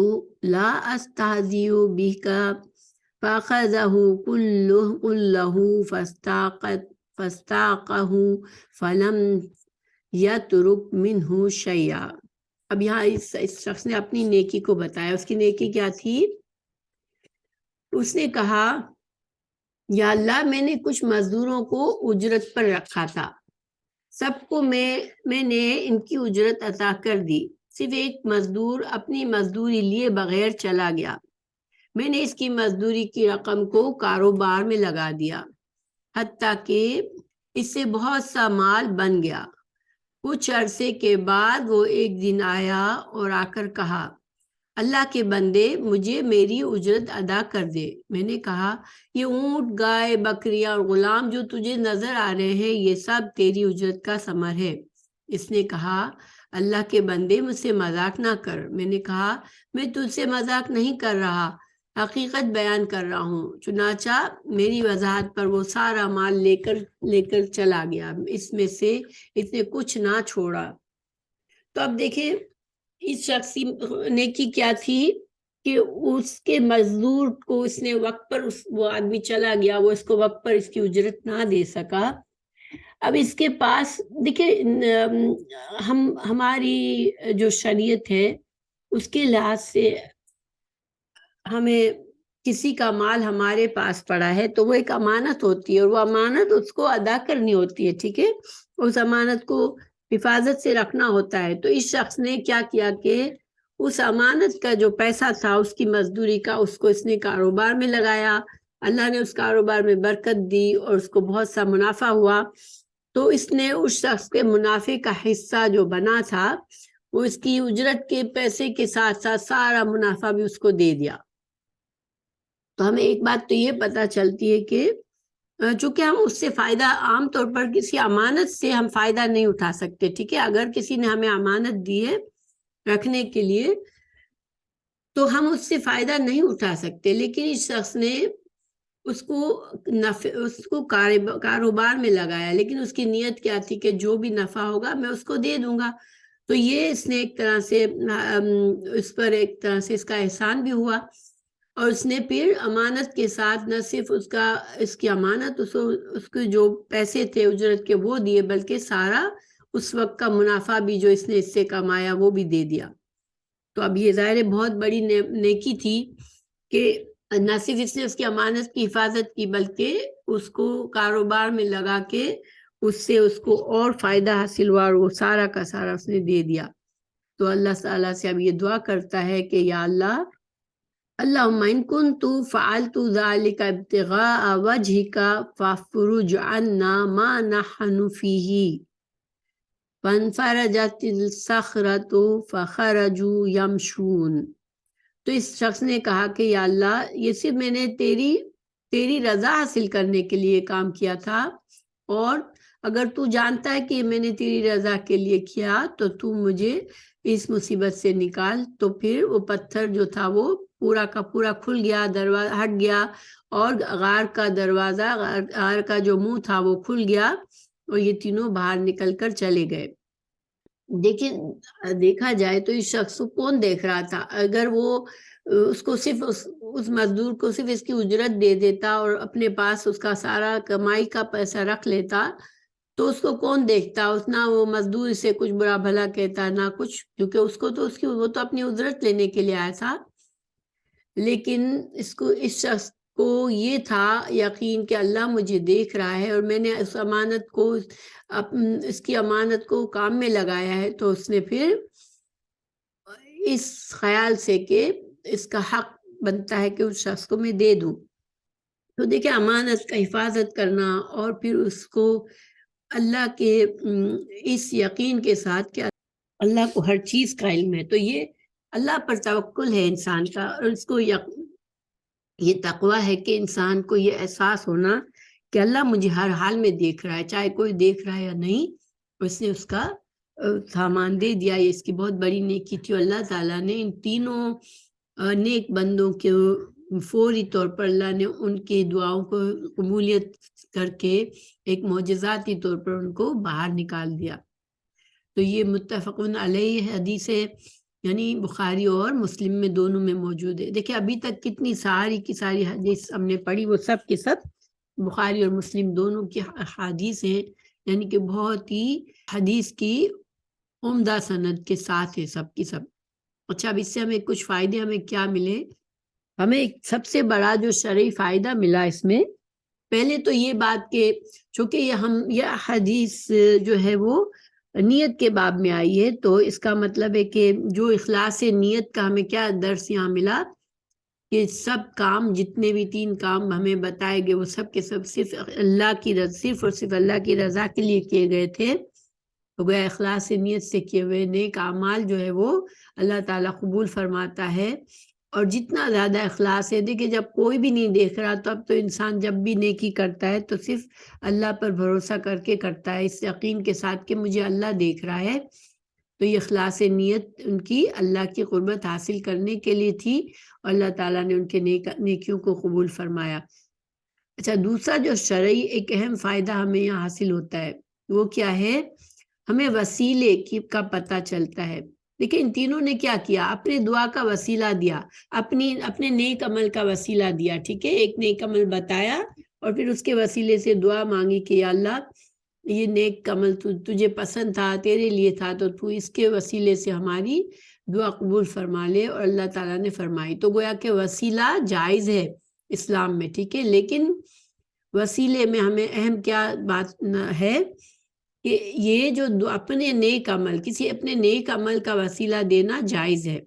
لا استہزئ بک فاخذہ کلہ فاستاقہ فلم یترک منہ شیئا۔ اب یہاں اس شخص نے اپنی نیکی کو بتایا، اس کی نیکی کیا تھی؟ اس نے کہا یا اللہ میں نے کچھ مزدوروں کو اجرت پر رکھا تھا، سب کو میں نے ان کی اجرت عطا کر دی، صرف ایک مزدور اپنی مزدوری لیے بغیر چلا گیا، میں نے اس کی مزدوری کی رقم کو کاروبار میں لگا دیا، حتیٰ کہ اس سے بہت سا مال بن گیا۔ کچھ عرصے کے بعد وہ ایک دن آیا اور آ کر کہا اللہ کے بندے مجھے میری اجرت ادا کر دے۔ میں نے کہا یہ اونٹ، گائے، بکریاں اور غلام جو تجھے نظر آ رہے ہیں یہ سب تیری اجرت کا ثمر ہے۔ اس نے کہا اللہ کے بندے مجھ سے مذاق نہ کر۔ میں نے کہا میں تجھ سے مذاق نہیں کر رہا، حقیقت بیان کر رہا ہوں۔ چنانچہ میری وضاحت پر وہ سارا مال لے کر چلا گیا، اس میں سے اس نے کچھ نہ چھوڑا۔ تو اب دیکھیں اس شخص نیکی کیا تھی کہ اس کے مزدور کو اس نے وقت پر وہ آدمی چلا گیا، وہ اس کو وقت پر اس کی اجرت نہ دے سکا۔ اب اس کے پاس دیکھیں ہماری جو شریعت ہے اس کے لحاظ سے ہمیں کسی کا مال ہمارے پاس پڑا ہے تو وہ ایک امانت ہوتی ہے، اور وہ امانت اس کو ادا کرنی ہوتی ہے، ٹھیک ہے، اس امانت کو حفاظت سے رکھنا ہوتا ہے۔ تو اس شخص نے کیا کیا کہ اس امانت کا جو پیسہ تھا اس کی مزدوری کا، اس کو اس نے کاروبار میں لگایا۔ اللہ نے اس کاروبار میں برکت دی اور اس کو بہت سا منافع ہوا، تو اس نے اس شخص کے منافع کا حصہ جو بنا تھا وہ اس کی اجرت کے پیسے کے ساتھ ساتھ سارا منافع بھی اس کو دے دیا۔ تو ہمیں ایک بات تو یہ پتہ چلتی ہے کہ چونکہ ہم اس سے فائدہ عام طور پر کسی امانت سے ہم فائدہ نہیں اٹھا سکتے، ٹھیک ہے، اگر کسی نے ہمیں امانت دی ہے رکھنے کے لیے تو ہم اس سے فائدہ نہیں اٹھا سکتے، لیکن اس شخص نے اس کو کاروبار میں لگایا، لیکن اس کی نیت کیا تھی کہ جو بھی نفع ہوگا میں اس کو دے دوں گا۔ تو یہ اس نے ایک طرح سے اس پر ایک طرح سے اس کا احسان بھی ہوا، اور اس نے پھر امانت کے ساتھ نہ صرف اس کی امانت اس کے جو پیسے تھے اجرت کے وہ دیے، بلکہ سارا اس وقت کا منافع بھی جو اس نے اس سے کمایا وہ بھی دے دیا۔ تو اب یہ ظاہر بہت بڑی نیکی تھی کہ نہ صرف اس نے اس کی امانت کی حفاظت کی بلکہ اس کو کاروبار میں لگا کے اس سے اس کو اور فائدہ حاصل ہوا، اور وہ سارا کا سارا اس نے دے دیا۔ تو اللہ تعالیٰ سے اب یہ دعا کرتا ہے کہ یا اللہ اللہم ان کنت فعلت ذلک ابتغاء وجہک فافرج عنا ما نحن فیہ فانفرجت الصخرۃ فخرجوا یمشون۔ تو اس شخص نے کہا کہ یا اللہ یہ صرف میں نے تیری رضا حاصل کرنے کے لیے کام کیا تھا، اور اگر تو جانتا ہے کہ میں نے تیری رضا کے لیے کیا تو تو مجھے اس مصیبت سے نکال۔ تو پھر وہ پتھر جو تھا وہ پورا کا پورا کھل گیا، دروازہ ہٹ گیا، اور غار کا دروازہ، غار کا جو منہ تھا وہ کھل گیا، اور یہ تینوں باہر نکل کر چلے گئے۔ دیکھا جائے تو اس شخص کو کون دیکھ رہا تھا؟ اگر وہ اس کو صرف اس مزدور کو صرف اس کی اجرت دے دیتا اور اپنے پاس اس کا سارا کمائی کا پیسہ رکھ لیتا تو اس کو کون دیکھتا؟ نہ وہ مزدور اسے کچھ برا بھلا کہتا نہ کچھ، کیونکہ اس کو تو وہ تو اپنی اجرت لینے کے لیے آیا تھا۔ لیکن اس شخص کو یہ تھا یقین کہ اللہ مجھے دیکھ رہا ہے اور میں نے اس امانت کو اس کی امانت کو کام میں لگایا ہے، تو اس نے پھر اس خیال سے کہ اس کا حق بنتا ہے کہ اس شخص کو میں دے دوں۔ تو دیکھیں امانت کا حفاظت کرنا، اور پھر اس کو اللہ کے اس یقین کے ساتھ کہ اللہ کو ہر چیز کا علم ہے، تو یہ اللہ پر توکل ہے انسان کا، اور اس کو یہ تقوی ہے کہ انسان کو یہ احساس ہونا کہ اللہ مجھے ہر حال میں دیکھ رہا ہے، چاہے کوئی دیکھ رہا ہے یا نہیں، اس نے اس کا سامان دے دیا۔ یہ اس کی بہت بڑی نیکی تھی، اللہ تعالیٰ نے ان تینوں نیک بندوں کے فوری طور پر اللہ نے ان کی دعاؤں کو قبولیت کر کے ایک معجزاتی طور پر ان کو باہر نکال دیا۔ تو یہ متفقن علیہ حدیث ہے، یعنی بخاری اور مسلم میں دونوں میں موجود ہے۔ دیکھیں ابھی تک کتنی ساری کی ساری حدیث ہم نے پڑھی، وہ سب کے سب بخاری اور مسلم دونوں کی حدیث ہیں، یعنی کہ بہت ہی حدیث کی عمدہ سند کے ساتھ ہے سب کی سب۔ اچھا اب اس سے ہمیں کچھ فائدے ہمیں کیا ملے؟ ہمیں سب سے بڑا جو شرعی فائدہ ملا اس میں، پہلے تو یہ بات کہ چونکہ یہ حدیث جو ہے وہ نیت کے باب میں آئی ہے، تو اس کا مطلب ہے کہ جو اخلاص نیت کا ہمیں کیا درس یہاں ملا کہ سب کام جتنے بھی 3 کام ہمیں بتائے گئے وہ سب کے سب صرف اللہ کی رضا، صرف اور صرف اللہ کی رضا کے لیے کیے گئے تھے، تو گویا اخلاص نیت سے کیے ہوئے نیک اعمال جو ہے وہ اللہ تعالیٰ قبول فرماتا ہے. اور جتنا زیادہ اخلاص ہے، دیکھیں جب کوئی بھی نہیں دیکھ رہا تو اب تو انسان جب بھی نیکی کرتا ہے تو صرف اللہ پر بھروسہ کر کے کرتا ہے، اس یقین کے ساتھ کہ مجھے اللہ دیکھ رہا ہے. تو یہ اخلاص نیت ان کی اللہ کی قربت حاصل کرنے کے لیے تھی اور اللہ تعالیٰ نے ان کے نیکیوں کو قبول فرمایا. اچھا، دوسرا جو شرعی ایک اہم فائدہ ہمیں یہاں حاصل ہوتا ہے وہ کیا ہے؟ ہمیں وسیلے کا پتہ چلتا ہے. دیکھیں ان تینوں نے کیا کیا، اپنے دعا کا وسیلہ دیا، اپنے نیک عمل کا وسیلہ دیا. ٹھیک ہے، ایک نیک عمل بتایا اور پھر اس کے وسیلے سے دعا مانگی کہ یا اللہ یہ نیک عمل تجھے پسند تھا، تیرے لیے تھا، تو تو اس کے وسیلے سے ہماری دعا قبول فرما لے. اور اللہ تعالیٰ نے فرمائی. تو گویا کہ وسیلہ جائز ہے اسلام میں. ٹھیک ہے، لیکن وسیلے میں ہمیں اہم کیا بات ہے کہ یہ جو اپنے نیک عمل، کسی اپنے نیک عمل کا وسیلہ دینا جائز ہے.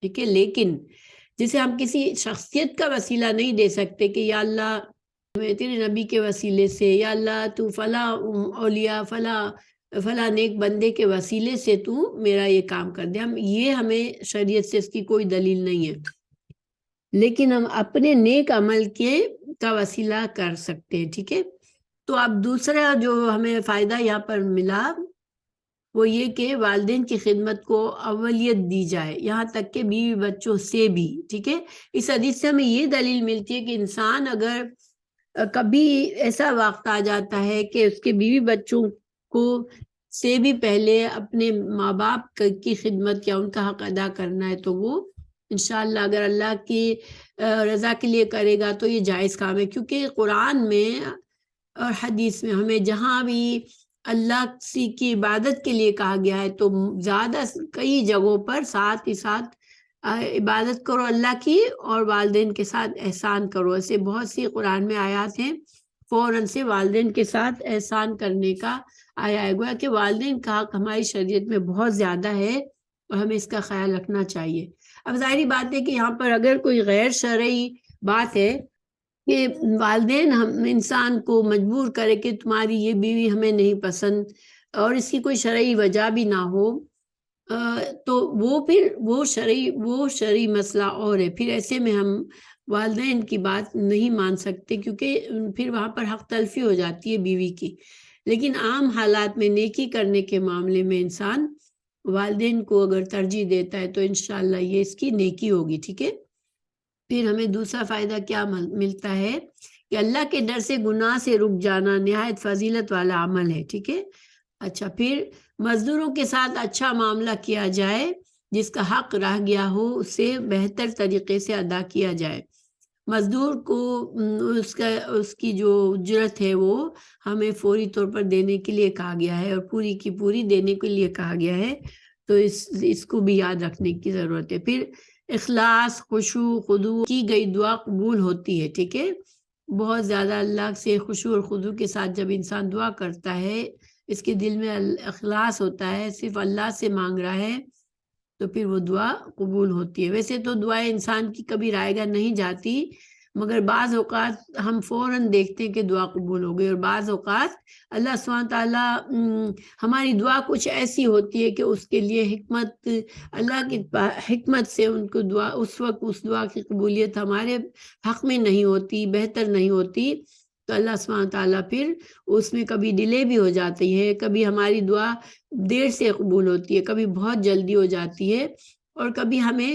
ٹھیک ہے، لیکن جسے ہم کسی شخصیت کا وسیلہ نہیں دے سکتے کہ یا اللہ میں تیرے نبی کے وسیلے سے، یا اللہ تو فلاں اولیاء فلاں نیک بندے کے وسیلے سے تو میرا یہ کام کر دے. یہ ہمیں شریعت سے اس کی کوئی دلیل نہیں ہے، لیکن ہم اپنے نیک عمل کا وسیلہ کر سکتے ہیں. ٹھیک ہے، تو اب دوسرا جو ہمیں فائدہ یہاں پر ملا وہ یہ کہ والدین کی خدمت کو اولیت دی جائے، یہاں تک کہ بیوی بچوں سے بھی. ٹھیک ہے، اس حدیث سے ہمیں یہ دلیل ملتی ہے کہ انسان اگر کبھی ایسا وقت آ جاتا ہے کہ اس کے بیوی بچوں کو سے بھی پہلے اپنے ماں باپ کی خدمت یا ان کا حق ادا کرنا ہے تو وہ انشاءاللہ اگر اللہ کی رضا کے لیے کرے گا تو یہ جائز کام ہے. کیونکہ قرآن میں اور حدیث میں ہمیں جہاں بھی اللہ کی عبادت کے لیے کہا گیا ہے تو زیادہ کئی جگہوں پر ساتھ ہی ساتھ عبادت کرو اللہ کی اور والدین کے ساتھ احسان کرو. ایسے بہت سی قرآن میں آیات ہیں فوراً سے والدین کے ساتھ احسان کرنے کا آیا ہے. گویا کہ والدین کا حق ہماری شریعت میں بہت زیادہ ہے اور ہمیں اس کا خیال رکھنا چاہیے. اب ظاہری بات ہے کہ یہاں پر اگر کوئی غیر شرعی بات ہے کہ والدین ہم انسان کو مجبور کرے کہ تمہاری یہ بیوی ہمیں نہیں پسند اور اس کی کوئی شرعی وجہ بھی نہ ہو، تو وہ شرعی مسئلہ اور ہے. پھر ایسے میں ہم والدین کی بات نہیں مان سکتے کیونکہ پھر وہاں پر حق تلفی ہو جاتی ہے بیوی کی. لیکن عام حالات میں نیکی کرنے کے معاملے میں انسان والدین کو اگر ترجیح دیتا ہے تو انشاءاللہ یہ اس کی نیکی ہوگی. ٹھیک ہے، پھر ہمیں دوسرا فائدہ کیا ملتا ہے کہ اللہ کے ڈر سے گناہ سے رک جانا نہایت فضیلت والا عمل ہے. ٹھیک ہے، اچھا، پھر مزدوروں کے ساتھ اچھا معاملہ کیا جائے، جس کا حق رہ گیا ہو اسے بہتر طریقے سے ادا کیا جائے. مزدور کو اس کی جو اجرت ہے وہ ہمیں فوری طور پر دینے کے لیے کہا گیا ہے اور پوری کی پوری دینے کے لیے کہا گیا ہے. تو اس کو بھی یاد رکھنے کی ضرورت ہے. پھر اخلاص، خشوع، خضوع کی گئی دعا قبول ہوتی ہے. ٹھیک ہے، بہت زیادہ اللہ سے خشوع اور خضوع کے ساتھ جب انسان دعا کرتا ہے، اس کے دل میں اخلاص ہوتا ہے، صرف اللہ سے مانگ رہا ہے، تو پھر وہ دعا قبول ہوتی ہے. ویسے تو دعائیں انسان کی کبھی رائے گاہ نہیں جاتی، مگر بعض اوقات ہم فوراً دیکھتے ہیں کہ دعا قبول ہو گئی اور بعض اوقات اللہ سبحانہ تعالیٰ ہماری دعا کچھ ایسی ہوتی ہے کہ اس کے لیے اللہ کی حکمت سے ان کو دعا اس وقت اس دعا کی قبولیت ہمارے حق میں نہیں ہوتی، بہتر نہیں ہوتی، تو اللہ سبحانہ تعالیٰ پھر اس میں کبھی ڈیلے بھی ہو جاتی ہے، کبھی ہماری دعا دیر سے قبول ہوتی ہے، کبھی بہت جلدی ہو جاتی ہے، اور کبھی ہمیں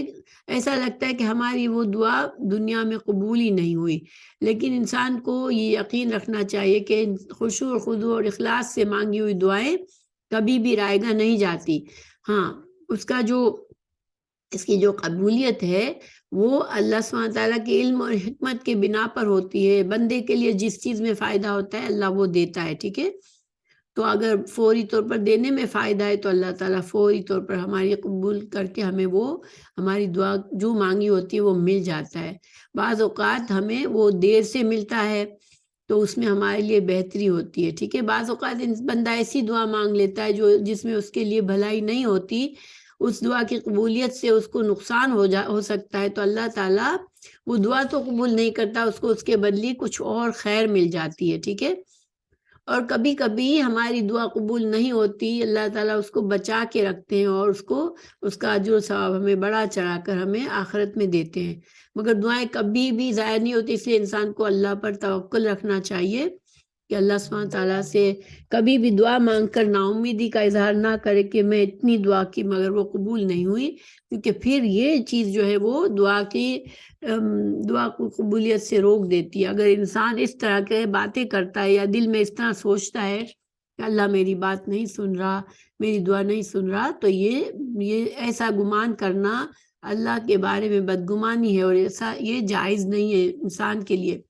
ایسا لگتا ہے کہ ہماری وہ دعا دنیا میں قبول ہی نہیں ہوئی. لیکن انسان کو یہ یقین رکھنا چاہیے کہ خشوع و خضوع اور اخلاص سے مانگی ہوئی دعائیں کبھی بھی رائے گاہ نہیں جاتی. ہاں، اس کی جو قبولیت ہے وہ اللہ سبحانہ تعالیٰ کے علم اور حکمت کے بنا پر ہوتی ہے. بندے کے لیے جس چیز میں فائدہ ہوتا ہے اللہ وہ دیتا ہے. ٹھیک ہے، تو اگر فوری طور پر دینے میں فائدہ ہے تو اللہ تعالیٰ فوری طور پر ہماری قبول کر کے ہمیں وہ ہماری دعا جو مانگی ہوتی ہے وہ مل جاتا ہے. بعض اوقات ہمیں وہ دیر سے ملتا ہے تو اس میں ہمارے لیے بہتری ہوتی ہے. ٹھیک ہے، بعض اوقات بندہ ایسی دعا مانگ لیتا ہے جس میں اس کے لیے بھلائی نہیں ہوتی، اس دعا کی قبولیت سے اس کو نقصان ہو سکتا ہے، تو اللہ تعالیٰ وہ دعا تو قبول نہیں کرتا، اس کو اس کے بدلے کچھ اور خیر مل جاتی ہے. ٹھیک ہے، اور کبھی کبھی ہماری دعا قبول نہیں ہوتی، اللہ تعالیٰ اس کو بچا کے رکھتے ہیں اور اس کا اجر و ثواب ہمیں بڑا چڑھا کر ہمیں آخرت میں دیتے ہیں، مگر دعائیں کبھی بھی ضائع نہیں ہوتی۔ اس لیے انسان کو اللہ پر توکل رکھنا چاہیے کہ اللہ سبحانہ تعالیٰ سے کبھی بھی دعا مانگ کر نا امیدی کا اظہار نہ کرے کہ میں اتنی دعا کی مگر وہ قبول نہیں ہوئی، کیونکہ پھر یہ چیز جو ہے وہ دعا کو قبولیت سے روک دیتی ہے۔ اگر انسان اس طرح کے باتیں کرتا ہے یا دل میں اس طرح سوچتا ہے کہ اللہ میری بات نہیں سن رہا، میری دعا نہیں سن رہا، تو یہ ایسا گمان کرنا اللہ کے بارے میں بدگمانی ہے، اور یہ جائز نہیں ہے انسان کے لیے،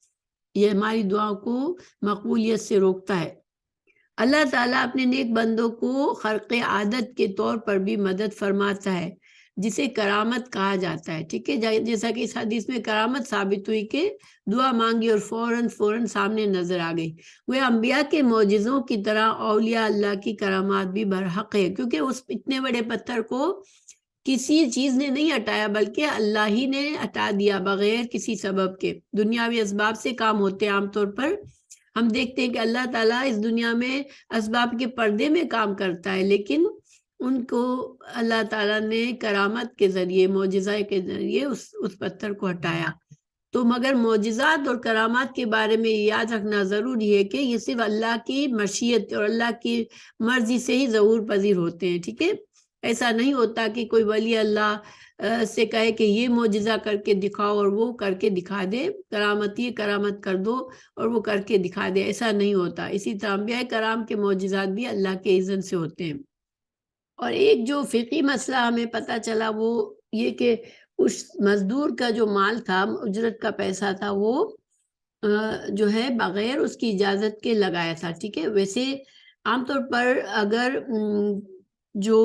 یہ ہماری دعا کو مقبولیت سے روکتا ہے۔ اللہ تعالیٰ اپنے نیک بندوں کو خرق عادت کے طور پر بھی مدد فرماتا ہے، جسے کرامت کہا جاتا ہے، ٹھیک ہے، جیسا کہ اس حدیث میں کرامت ثابت ہوئی کہ دعا مانگی اور فوراً سامنے نظر آ گئی۔ وہ انبیاء کے معجزوں کی طرح اولیاء اللہ کی کرامات بھی برحق ہے، کیونکہ اس اتنے بڑے پتھر کو کسی چیز نے نہیں ہٹایا بلکہ اللہ ہی نے ہٹا دیا بغیر کسی سبب کے۔ دنیاوی اسباب سے کام ہوتے ہیں عام طور پر، ہم دیکھتے ہیں کہ اللہ تعالیٰ اس دنیا میں اسباب کے پردے میں کام کرتا ہے، لیکن ان کو اللہ تعالیٰ نے کرامت کے ذریعے، معجزہ کے ذریعے اس پتھر کو ہٹایا۔ تو مگر معجزات اور کرامات کے بارے میں یاد رکھنا ضروری ہے کہ یہ صرف اللہ کی مشیت اور اللہ کی مرضی سے ہی ظہور پذیر ہوتے ہیں، ٹھیک ہے۔ ایسا نہیں ہوتا کہ کوئی ولی اللہ سے کہے کہ یہ معجزہ کر کے دکھاؤ اور وہ کر کے دکھا دے، یہ کرامت کر دو اور وہ کر کے دکھا دے، ایسا نہیں ہوتا۔ اسی طرح انبیاء کرام کے معجزات بھی اللہ کے اذن سے ہوتے ہیں۔ اور ایک جو فقہی مسئلہ ہمیں پتہ چلا وہ یہ کہ اس مزدور کا جو مال تھا، اجرت کا پیسہ تھا، وہ جو ہے بغیر اس کی اجازت کے لگایا تھا، ٹھیک ہے۔ ویسے عام طور پر اگر جو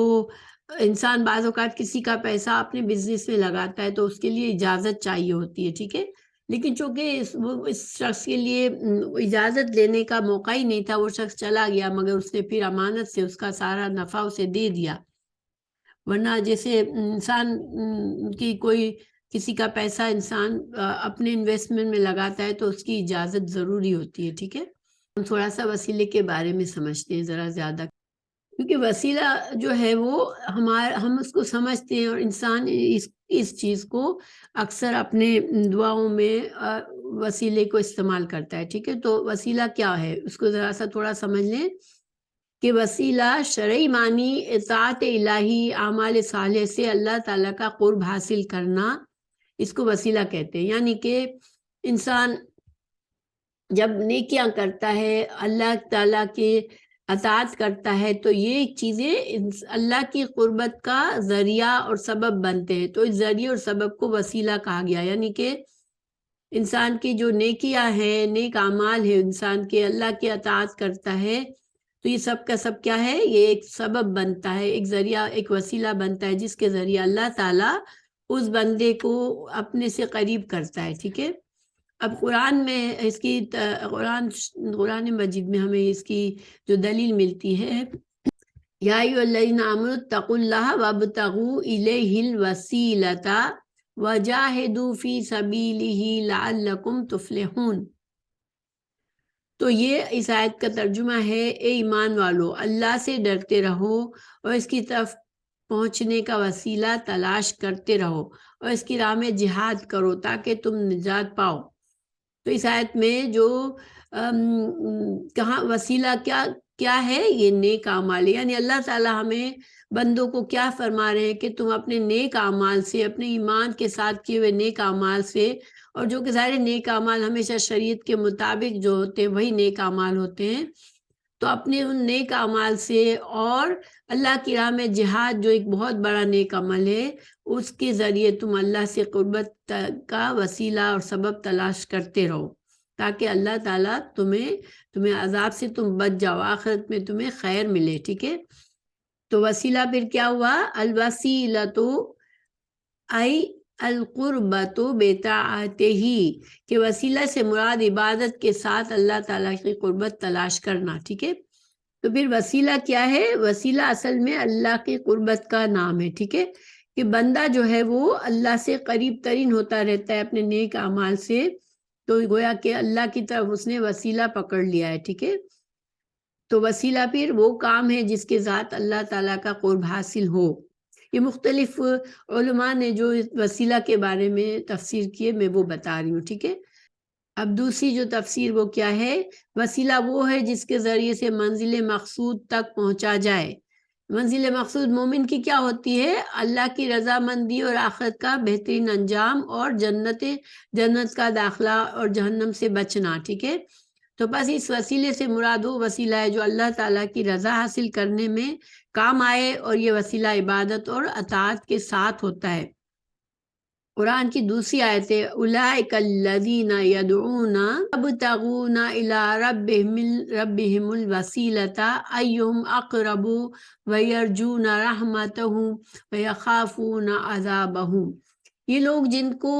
انسان بعض اوقات کسی کا پیسہ اپنے بزنس میں لگاتا ہے تو اس کے لیے اجازت چاہیے ہوتی ہے، ٹھیک ہے، لیکن چونکہ اس شخص کے لیے اجازت لینے کا موقع ہی نہیں تھا، وہ شخص چلا گیا، مگر اس نے پھر امانت سے اس کا سارا نفع اسے دے دیا۔ ورنہ جیسے انسان کی کوئی کسی کا پیسہ انسان اپنے انویسٹمنٹ میں لگاتا ہے تو اس کی اجازت ضروری ہوتی ہے، ٹھیک ہے۔ ہم تھوڑا سا وسیلے کے بارے میں سمجھتے ہیں ذرا زیادہ، کیونکہ وسیلہ جو ہے وہ ہم اس کو سمجھتے ہیں، اور انسان اس چیز کو اکثر اپنے دعاؤں میں وسیلے کو استعمال کرتا ہے، ٹھیک ہے۔ تو وسیلہ کیا ہے اس کو ذرا سا تھوڑا سمجھ لیں کہ وسیلہ شرعی معنی اطاعت الہی، اعمال صالح سے اللہ تعالیٰ کا قرب حاصل کرنا، اس کو وسیلہ کہتے ہیں۔ یعنی کہ انسان جب نیکیاں کرتا ہے، اللہ تعالیٰ کے اطاعت کرتا ہے، تو یہ چیزیں اللہ کی قربت کا ذریعہ اور سبب بنتے ہیں، تو اس ذریعے اور سبب کو وسیلہ کہا گیا۔ یعنی کہ انسان کی جو نیکیاں ہیں، نیک اعمال ہے، انسان کے اللہ کی اطاعت کرتا ہے، تو یہ سب کا سب کیا ہے، یہ ایک سبب بنتا ہے، ایک ذریعہ، ایک وسیلہ بنتا ہے، جس کے ذریعے اللہ تعالیٰ اس بندے کو اپنے سے قریب کرتا ہے، ٹھیک ہے۔ اب قرآن میں اس کی قرآن مجید میں ہمیں اس کی جو دلیل ملتی ہے، یا ایھا الذین آمنوا اتقوا اللہ وابتغوا الیہ الوسیلۃ وجاہدوا فی سبیلہ لعلکم تفلحون۔ تو یہ اس آیت کا ترجمہ ہے، اے ایمان والو، اللہ سے ڈرتے رہو اور اس کی طرف پہنچنے کا وسیلہ تلاش کرتے رہو اور اس کی راہ میں جہاد کرو تاکہ تم نجات پاؤ۔ تو اس آیت میں جو کہاں وسیلہ کیا ہے، یہ نیک اعمال، یعنی اللہ تعالیٰ ہمیں بندوں کو کیا فرما رہے ہیں کہ تم اپنے نیک اعمال سے، اپنے ایمان کے ساتھ کیے ہوئے نیک اعمال سے، اور جو کہ سارے نیک اعمال ہمیشہ شریعت کے مطابق جو ہوتے ہیں وہی نیک اعمال ہوتے ہیں، تو اپنے ان نیک اعمال سے اور اللہ کی راہ میں جہاد جو ایک بہت بڑا نیک عمل ہے، اس کے ذریعے تم اللہ سے قربت کا وسیلہ اور سبب تلاش کرتے رہو تاکہ اللہ تعالیٰ تمہیں عذاب سے تم بچ جاؤ، آخرت میں تمہیں خیر ملے، ٹھیک ہے۔ تو وسیلہ پھر کیا ہوا، الوسیلۃ ای القربۃ بطاعتہ، کہ وسیلہ سے مراد عبادت کے ساتھ اللہ تعالیٰ کی قربت تلاش کرنا، ٹھیک ہے۔ تو پھر وسیلہ کیا ہے، وسیلہ اصل میں اللہ کی قربت کا نام ہے، ٹھیک ہے، کہ بندہ جو ہے وہ اللہ سے قریب ترین ہوتا رہتا ہے اپنے نیک اعمال سے، تو گویا کہ اللہ کی طرف اس نے وسیلہ پکڑ لیا ہے، ٹھیک ہے۔ تو وسیلہ پھر وہ کام ہے جس کے ذات اللہ تعالیٰ کا قرب حاصل ہو۔ یہ مختلف علماء نے جو وسیلہ کے بارے میں تفسیر کیے میں وہ بتا رہی ہوں، ٹھیک ہے۔ اب دوسری جو تفسیر وہ کیا ہے، وسیلہ وہ ہے جس کے ذریعے سے منزل مقصود تک پہنچا جائے۔ منزل مقصود مومن کی کیا ہوتی ہے؟ اللہ کی رضامندی اور آخرت کا بہترین انجام اور جنت کا داخلہ اور جہنم سے بچنا، ٹھیک ہے۔ تو بس اس وسیلے سے مراد وہ وسیلہ ہے جو اللہ تعالیٰ کی رضا حاصل کرنے میں کام آئے، اور یہ وسیلہ عبادت اور اطاعت کے ساتھ ہوتا ہے۔ قرآن کی دوسری آیت ہے اولئک الذین یدعون یبتغون الی ربہم الوسیلۃ ایہم اقرب ویرجون رحمتہ ویخافون عذابہ۔ یہ لوگ جن کو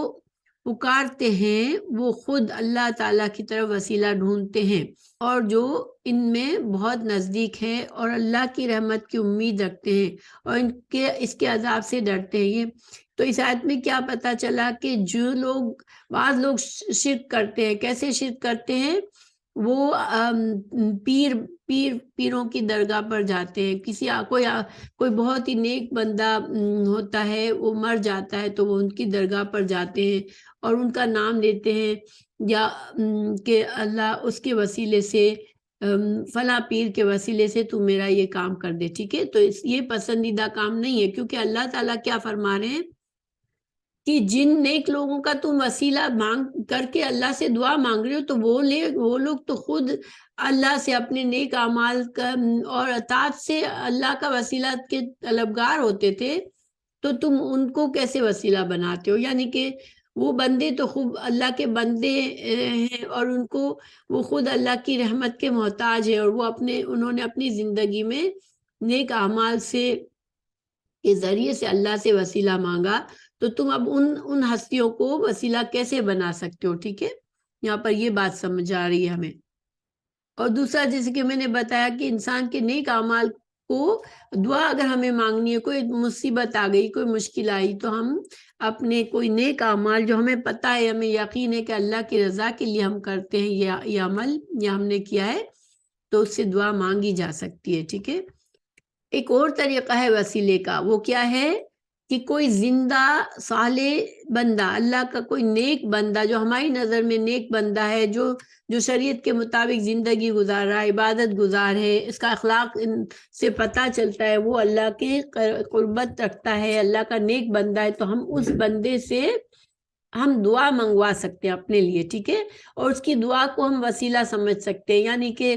پکارتے ہیں وہ خود اللہ تعالیٰ کی طرف وسیلہ ڈھونڈتے ہیں، اور جو ان میں بہت نزدیک ہے اور اللہ کی رحمت کی امید رکھتے ہیں اور اس کے عذاب سے ڈرتے ہیں۔ یہ تو اس آیت میں کیا پتہ چلا کہ جو لوگ بعض لوگ شرک کرتے ہیں، کیسے شرک کرتے ہیں؟ وہ پیروں کی درگاہ پر جاتے ہیں، کوئی بہت ہی نیک بندہ ہوتا ہے، وہ مر جاتا ہے تو وہ ان کی درگاہ پر جاتے ہیں اور ان کا نام لیتے ہیں، یا کہ اللہ اس کے وسیلے سے فلاں پیر کے وسیلے سے تو میرا یہ کام کر دے، ٹھیک ہے۔ تو یہ پسندیدہ کام نہیں ہے، کیونکہ اللہ تعالیٰ کیا فرما رہے ہیں کہ جن نیک لوگوں کا تم وسیلہ مانگ کر کے اللہ سے دعا مانگ رہے ہو، تو وہ لوگ تو خود اللہ سے اپنے نیک اعمال کا اور اطاعت سے اللہ کا وسیلہ کے طلبگار ہوتے تھے، تو تم ان کو کیسے وسیلہ بناتے ہو؟ یعنی کہ وہ بندے تو خوب اللہ کے بندے ہیں، اور ان کو وہ خود اللہ کی رحمت کے محتاج ہیں، اور وہ انہوں نے اپنی زندگی میں نیک اعمال کے ذریعے سے اللہ سے وسیلہ مانگا، تو تم اب ان ہستیوں کو وسیلہ کیسے بنا سکتے ہو؟ ٹھیک ہے، یہاں پر یہ بات سمجھ آ رہی ہے ہمیں۔ اور دوسرا، جیسے کہ میں نے بتایا کہ انسان کے نیک اعمال کو دعا اگر ہمیں مانگنی ہے، کوئی مصیبت آ گئی، کوئی مشکل آئی، تو ہم اپنے کوئی نیک اعمال جو ہمیں پتہ ہے، ہمیں یقین ہے کہ اللہ کی رضا کے لیے ہم کرتے ہیں یہ عمل، یہ ہم نے کیا ہے، تو اس سے دعا مانگی جا سکتی ہے، ٹھیک ہے۔ ایک اور طریقہ ہے وسیلے کا، وہ کیا ہے کہ کوئی زندہ صالح بندہ، اللہ کا کوئی نیک بندہ جو ہماری نظر میں نیک بندہ ہے، جو شریعت کے مطابق زندگی گزار رہا ہے، عبادت گزار ہے، اس کا اخلاق سے پتہ چلتا ہے وہ اللہ کے قربت رکھتا ہے، اللہ کا نیک بندہ ہے، تو ہم اس بندے سے ہم دعا منگوا سکتے ہیں اپنے لیے، ٹھیک ہے، اور اس کی دعا کو ہم وسیلہ سمجھ سکتے ہیں۔ یعنی کہ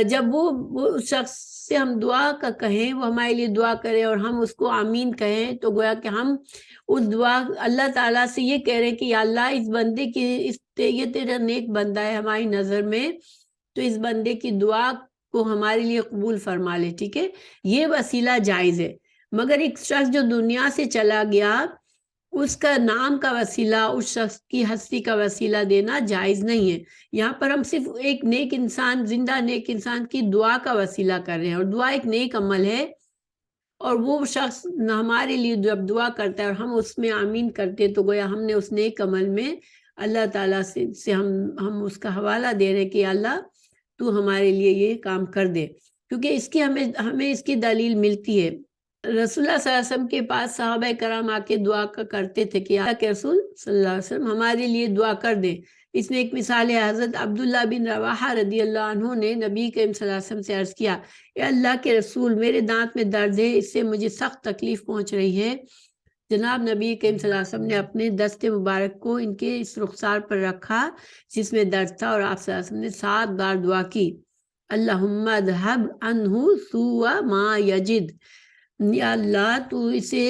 جب وہ شخص سے ہم دعا کا کہیں، وہ ہمارے لیے دعا کرے اور ہم اس کو آمین کہیں، تو گویا کہ ہم اس دعا اللہ تعالیٰ سے یہ کہہ رہے ہیں کہ یا اللہ، اس بندے کی یہ تیرا نیک بندہ ہے ہماری نظر میں، تو اس بندے کی دعا کو ہمارے لیے قبول فرما لے، ٹھیک ہے۔ یہ وسیلہ جائز ہے، مگر ایک شخص جو دنیا سے چلا گیا، اس کا نام کا وسیلہ، اس شخص کی ہستی کا وسیلہ دینا جائز نہیں ہے۔ یہاں پر ہم صرف ایک نیک انسان، زندہ نیک انسان کی دعا کا وسیلہ کر رہے ہیں، اور دعا ایک نیک عمل ہے، اور وہ شخص ہمارے لیے جب دعا کرتا ہے اور ہم اس میں آمین کرتے، تو گویا ہم نے اس نیک عمل میں اللہ تعالیٰ سے ہم اس کا حوالہ دے رہے کہ اللہ تو ہمارے لیے یہ کام کر دے، کیونکہ اس کی ہمیں اس کی دلیل ملتی ہے۔ رسول اللہ صلی اللہ علیہ وسلم کے پاس صحابہ کرام آ کے دعا کرتے تھے کہ اللہ کے رسول صلی اللہ علیہ وسلم ہمارے لیے دعا کر دیں۔ اس میں ایک مثال ہے، حضرت عبداللہ بن رواحہ رضی اللہ عنہ نے نبی کریم صلی اللہ علیہ وسلم سے عرض کیا، اے اللہ کے رسول، میرے دانت میں درد ہے، اس سے مجھے سخت تکلیف پہنچ رہی ہے۔ جناب نبی کریم صلی اللہ علیہ وسلم نے اپنے دست مبارک کو ان کے اس رخسار پر رکھا جس میں درد تھا، اور آپ صلی اللہ علیہ وسلم نے 7 بار دعا کی، اللہم اذھب عنہ سوء ما یجد، یا اللہ تو اسے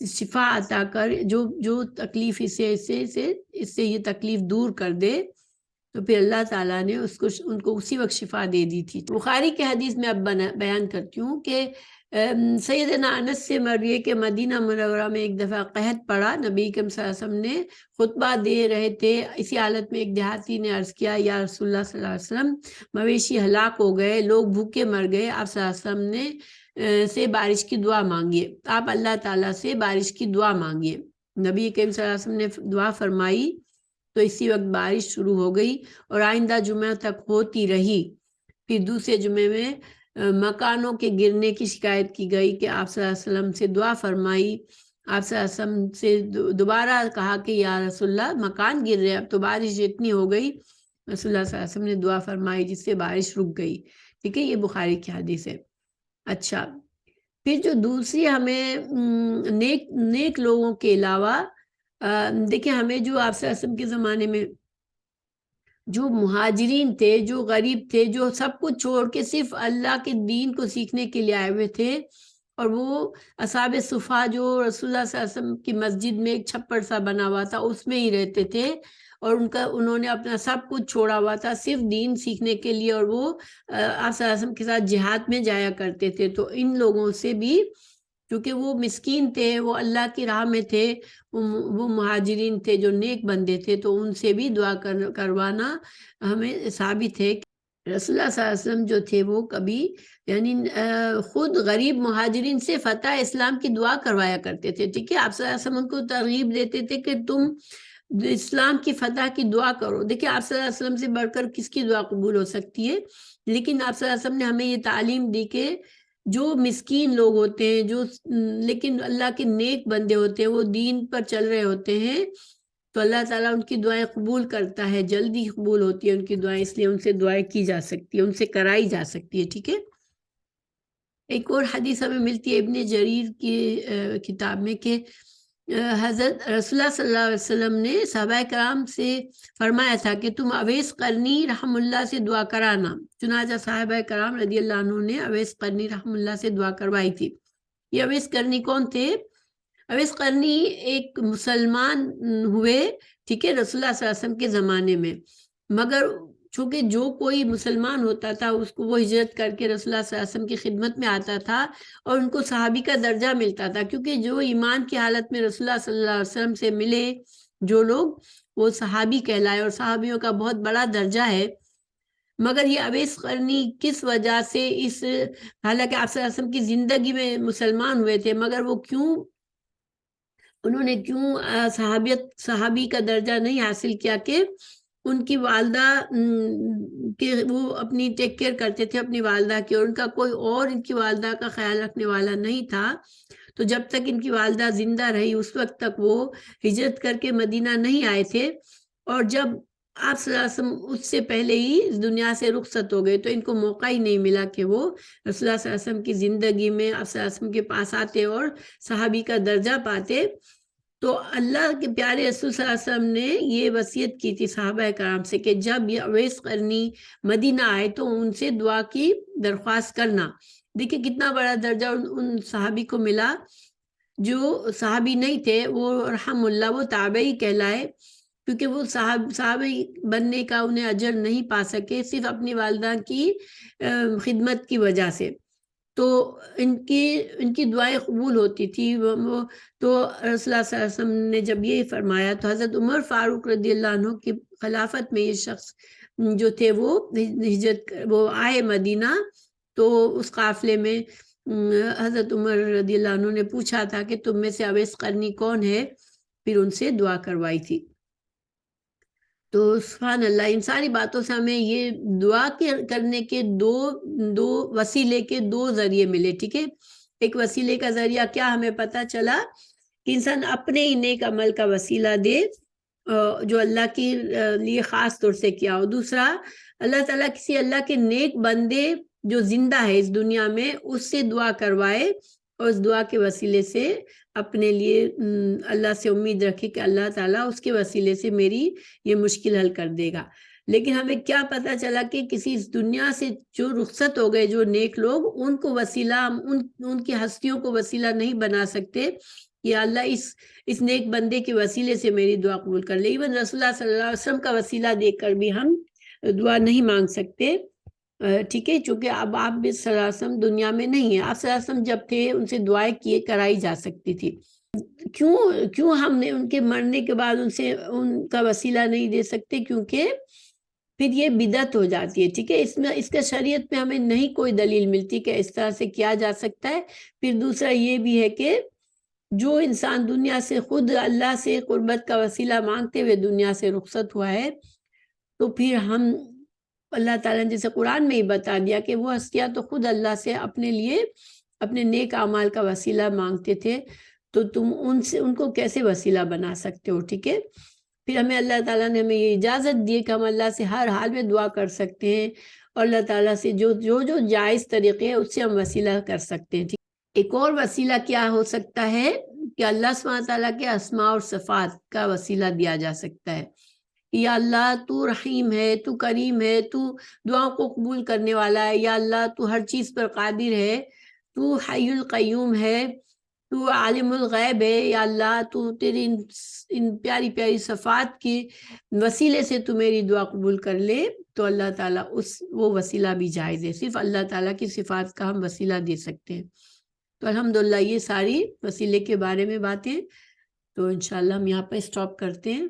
شفا عطا کر، جو تکلیف اس سے یہ تکلیف دور کر دے۔ تو پھر اللہ تعالیٰ نے ان کو اسی وقت شفا دے دی تھی۔ بخاری کے حدیث میں اب بیان کرتی ہوں کہ سیدنا انس سے مروی ہے کہ مدینہ منورہ میں ایک دفعہ قحط پڑا، نبی کریم صلی اللہ علیہ وسلم نے خطبہ دے رہے تھے، اسی حالت میں ایک دیہاتی نے عرض کیا، یا رسول اللہ صلی اللہ علیہ وسلم، مویشی ہلاک ہو گئے، لوگ بھوکے مر گئے، آپ صلی اللہ علیہ وسلم نے سے بارش کی دعا مانگیے، آپ اللہ تعالیٰ سے بارش کی دعا مانگیے۔ نبی کریم صلی اللہ علیہ وسلم نے دعا فرمائی تو اسی وقت بارش شروع ہو گئی اور آئندہ جمعہ تک ہوتی رہی۔ پھر دوسرے جمعے میں مکانوں کے گرنے کی شکایت کی گئی کہ آپ صلی اللہ علیہ وسلم سے دعا فرمائی۔ آپ صلی اللہ علیہ وسلم سے دوبارہ کہا کہ یا رسول اللہ مکان گر رہے، اب تو بارش اتنی ہو گئی۔ رسول اللہ صلی اللہ علیہ وسلم نے دعا فرمائی جس سے بارش رک گئی۔ ٹھیک ہے، یہ بخاری کی حدیث ہے۔ اچھا، پھر جو دوسری ہمیں نیک لوگوں کے علاوہ دیکھیں، ہمیں جو آپ صلی اللہ علیہ وسلم کے زمانے میں جو مہاجرین تھے، جو غریب تھے، جو سب کچھ چھوڑ کے صرف اللہ کے دین کو سیکھنے کے لیے آئے ہوئے تھے، اور وہ اصحاب صفا جو رسول اللہ صلی اللہ علیہ وسلم کی مسجد میں ایک چھپڑ سا بنا ہوا تھا اس میں ہی رہتے تھے، اور انہوں نے اپنا سب کچھ چھوڑا ہوا تھا صرف دین سیکھنے کے لیے، اور وہ آپ صلی اللہ علیہ وسلم کے ساتھ جہاد میں جایا کرتے تھے۔ تو ان لوگوں سے بھی، کیونکہ وہ مسکین تھے، وہ اللہ کی راہ میں تھے، وہ مہاجرین تھے جو نیک بندے تھے، تو ان سے بھی دعا کروانا ہمیں ثابت ہے۔ رسول اللہ صلی اللہ علیہ وسلم جو تھے وہ کبھی یعنی خود غریب مہاجرین سے فتح اسلام کی دعا کروایا کرتے تھے۔ ٹھیک ہے، آپ صلی اللہ علیہ وسلم کو ترغیب دیتے تھے کہ تم اسلام کی فتح کی دعا کرو۔ دیکھیں، آپ صلی اللہ علیہ وسلم سے بڑھ کر کس کی دعا قبول ہو سکتی ہے؟ لیکن آپ صلی اللہ علیہ وسلم نے ہمیں یہ تعلیم دی کہ جو مسکین لوگ ہوتے ہیں، جو لیکن اللہ کے نیک بندے ہوتے ہیں، وہ دین پر چل رہے ہوتے ہیں، تو اللہ تعالیٰ ان کی دعائیں قبول کرتا ہے، جلدی قبول ہوتی ہے ان کی دعائیں، اس لیے ان سے دعائیں کی جا سکتی ہے، ان سے کرائی جا سکتی ہے۔ ٹھیک ہے، ایک اور حدیث ہمیں ملتی ہے ابن جریر کی کتاب میں کہ حضرت رسول اللہ صلی اللہ علیہ وسلم نے صحابہ کرام سے فرمایا تھا کہ تم اویس قرنی رحم اللہ سے دعا کرانا۔ چنانچہ صحابہ کرام رضی اللہ عنہ نے اویس قرنی رحم اللہ سے دعا کروائی تھی۔ یہ اویس قرنی کون تھے؟ اویس قرنی ایک مسلمان ہوئے، ٹھیک ہے، رسول اللہ صلی اللہ علیہ وسلم کے زمانے میں، مگر چونکہ جو کوئی مسلمان ہوتا تھا اس کو وہ ہجرت کر کے رسول اللہ صلی اللہ علیہ وسلم کی خدمت میں آتا تھا، اور ان کو صحابی کا درجہ ملتا تھا، کیونکہ جو ایمان کی حالت میں رسول اللہ صلی اللہ علیہ وسلم سے ملے جو لوگ، وہ صحابی کہلائے، اور صحابیوں کا بہت بڑا درجہ ہے۔ مگر یہ اویس قرنی کس وجہ سے حالانکہ آپ صلی اللہ علیہ وسلم کی زندگی میں مسلمان ہوئے تھے، مگر وہ انہوں نے صحابی کا درجہ نہیں حاصل کیا کہ ان کی والدہ کہ وہ اپنی ٹیک کیئر کرتے تھے اپنی والدہ کی، اور ان کا کوئی اور ان کی والدہ کا خیال رکھنے والا نہیں تھا، تو جب تک ان کی والدہ زندہ رہی اس وقت تک وہ ہجرت کر کے مدینہ نہیں آئے تھے، اور جب آپ صلی اللہ علیہ وسلم اس سے پہلے ہی اس دنیا سے رخصت ہو گئے، تو ان کو موقع ہی نہیں ملا کہ وہ رسول اللہ صلی اللہ علیہ وسلم کی زندگی میں آپ صلی اللہ علیہ وسلم کے پاس آتے اور صحابی کا درجہ پاتے۔ تو اللہ کے پیارے رسول صلی اللہ علیہ وسلم نے یہ وصیت کی تھی صحابہ کرام سے کہ جب یہ اویس قرنی مدینہ آئے تو ان سے دعا کی درخواست کرنا۔ دیکھیں کتنا بڑا درجہ ان صحابی کو ملا، جو صحابی نہیں تھے وہ رحم اللہ، وہ تابعی کہلائے، کیونکہ وہ صحابی بننے کا انہیں اجر نہیں پا سکے صرف اپنی والدہ کی خدمت کی وجہ سے، تو ان کی دعائیں قبول ہوتی تھی۔ تو رسول اللہ صلی اللہ علیہ وسلم نے جب یہ فرمایا تو حضرت عمر فاروق رضی اللہ عنہ کی خلافت میں یہ شخص جو تھے وہ آئے مدینہ، تو اس قافلے میں حضرت عمر رضی اللہ عنہ نے پوچھا تھا کہ تم میں سے اویس قرنی کون ہے، پھر ان سے دعا کروائی تھی۔ تو سبحان اللہ، ان ساری باتوں سے ہمیں یہ دعا کرنے کے دو وسیلے کے دو ذریعے ملے۔ ٹھیک ہے، ایک وسیلے کا ذریعہ کیا ہمیں پتا چلا کہ انسان اپنے ہی نیک عمل کا وسیلہ دے جو اللہ کے لیے خاص طور سے کیا ہو، دوسرا اللہ تعالیٰ کسی اللہ کے نیک بندے جو زندہ ہے اس دنیا میں اس سے دعا کروائے، اور اس دعا کے وسیلے سے اپنے لیے اللہ سے امید رکھے کہ اللہ تعالیٰ اس کے وسیلے سے میری یہ مشکل حل کر دے گا۔ لیکن ہمیں کیا پتا چلا کہ کسی اس دنیا سے جو رخصت ہو گئے جو نیک لوگ، ان کو وسیلہ ان کی ہستیوں کو وسیلہ نہیں بنا سکتے کہ اللہ اس نیک بندے کے وسیلے سے میری دعا قبول کر لے۔ ایون رسول اللہ صلی اللہ علیہ وسلم کا وسیلہ دیکھ کر بھی ہم دعا نہیں مانگ سکتے۔ ٹھیک ہے، چونکہ اب آپ بھی صلی اللہ علیہ وسلم دنیا میں نہیں ہیں، آپ صلی اللہ علیہ وسلم جب تھے ان سے دعائیں کرائی جا سکتی تھی۔ کیوں ہم نے ان کے مرنے کے بعد ان کا وسیلہ نہیں دے سکتے؟ کیونکہ پھر یہ بدعت ہو جاتی ہے۔ ٹھیک ہے، اس کا شریعت میں ہمیں نہیں کوئی دلیل ملتی کہ اس طرح سے کیا جا سکتا ہے۔ پھر دوسرا یہ بھی ہے کہ جو انسان دنیا سے خود اللہ سے قربت کا وسیلہ مانگتے ہوئے دنیا سے رخصت ہوا ہے، تو پھر ہم اللہ تعالیٰ نے جیسے قرآن میں ہی بتا دیا کہ وہ ہستیاں تو خود اللہ سے اپنے لیے اپنے نیک اعمال کا وسیلہ مانگتے تھے، تو تم ان کو کیسے وسیلہ بنا سکتے ہو؟ ٹھیک ہے، پھر ہمیں اللہ تعالیٰ نے ہمیں یہ اجازت دی کہ ہم اللہ سے ہر حال میں دعا کر سکتے ہیں، اور اللہ تعالیٰ سے جو جائز طریقے ہیں اس سے ہم وسیلہ کر سکتے ہیں۔ ایک اور وسیلہ کیا ہو سکتا ہے کہ اللہ سبحانہ تعالیٰ کے اسماء اور صفات کا وسیلہ دیا جا سکتا ہے۔ یا اللہ تو رحیم ہے، تو کریم ہے، تو دعاؤں کو قبول کرنے والا ہے، یا اللہ تو ہر چیز پر قادر ہے، تو حی القیوم ہے، تو عالم الغیب ہے، یا اللہ تو تیری ان پیاری پیاری صفات کے وسیلے سے تو میری دعا قبول کر لے، تو اللہ تعالیٰ وہ وسیلہ بھی جائز ہے، صرف اللہ تعالیٰ کی صفات کا ہم وسیلہ دے سکتے ہیں۔ تو الحمدللہ یہ ساری وسیلے کے بارے میں باتیں، تو انشاءاللہ ہم یہاں پہ اسٹاپ کرتے ہیں۔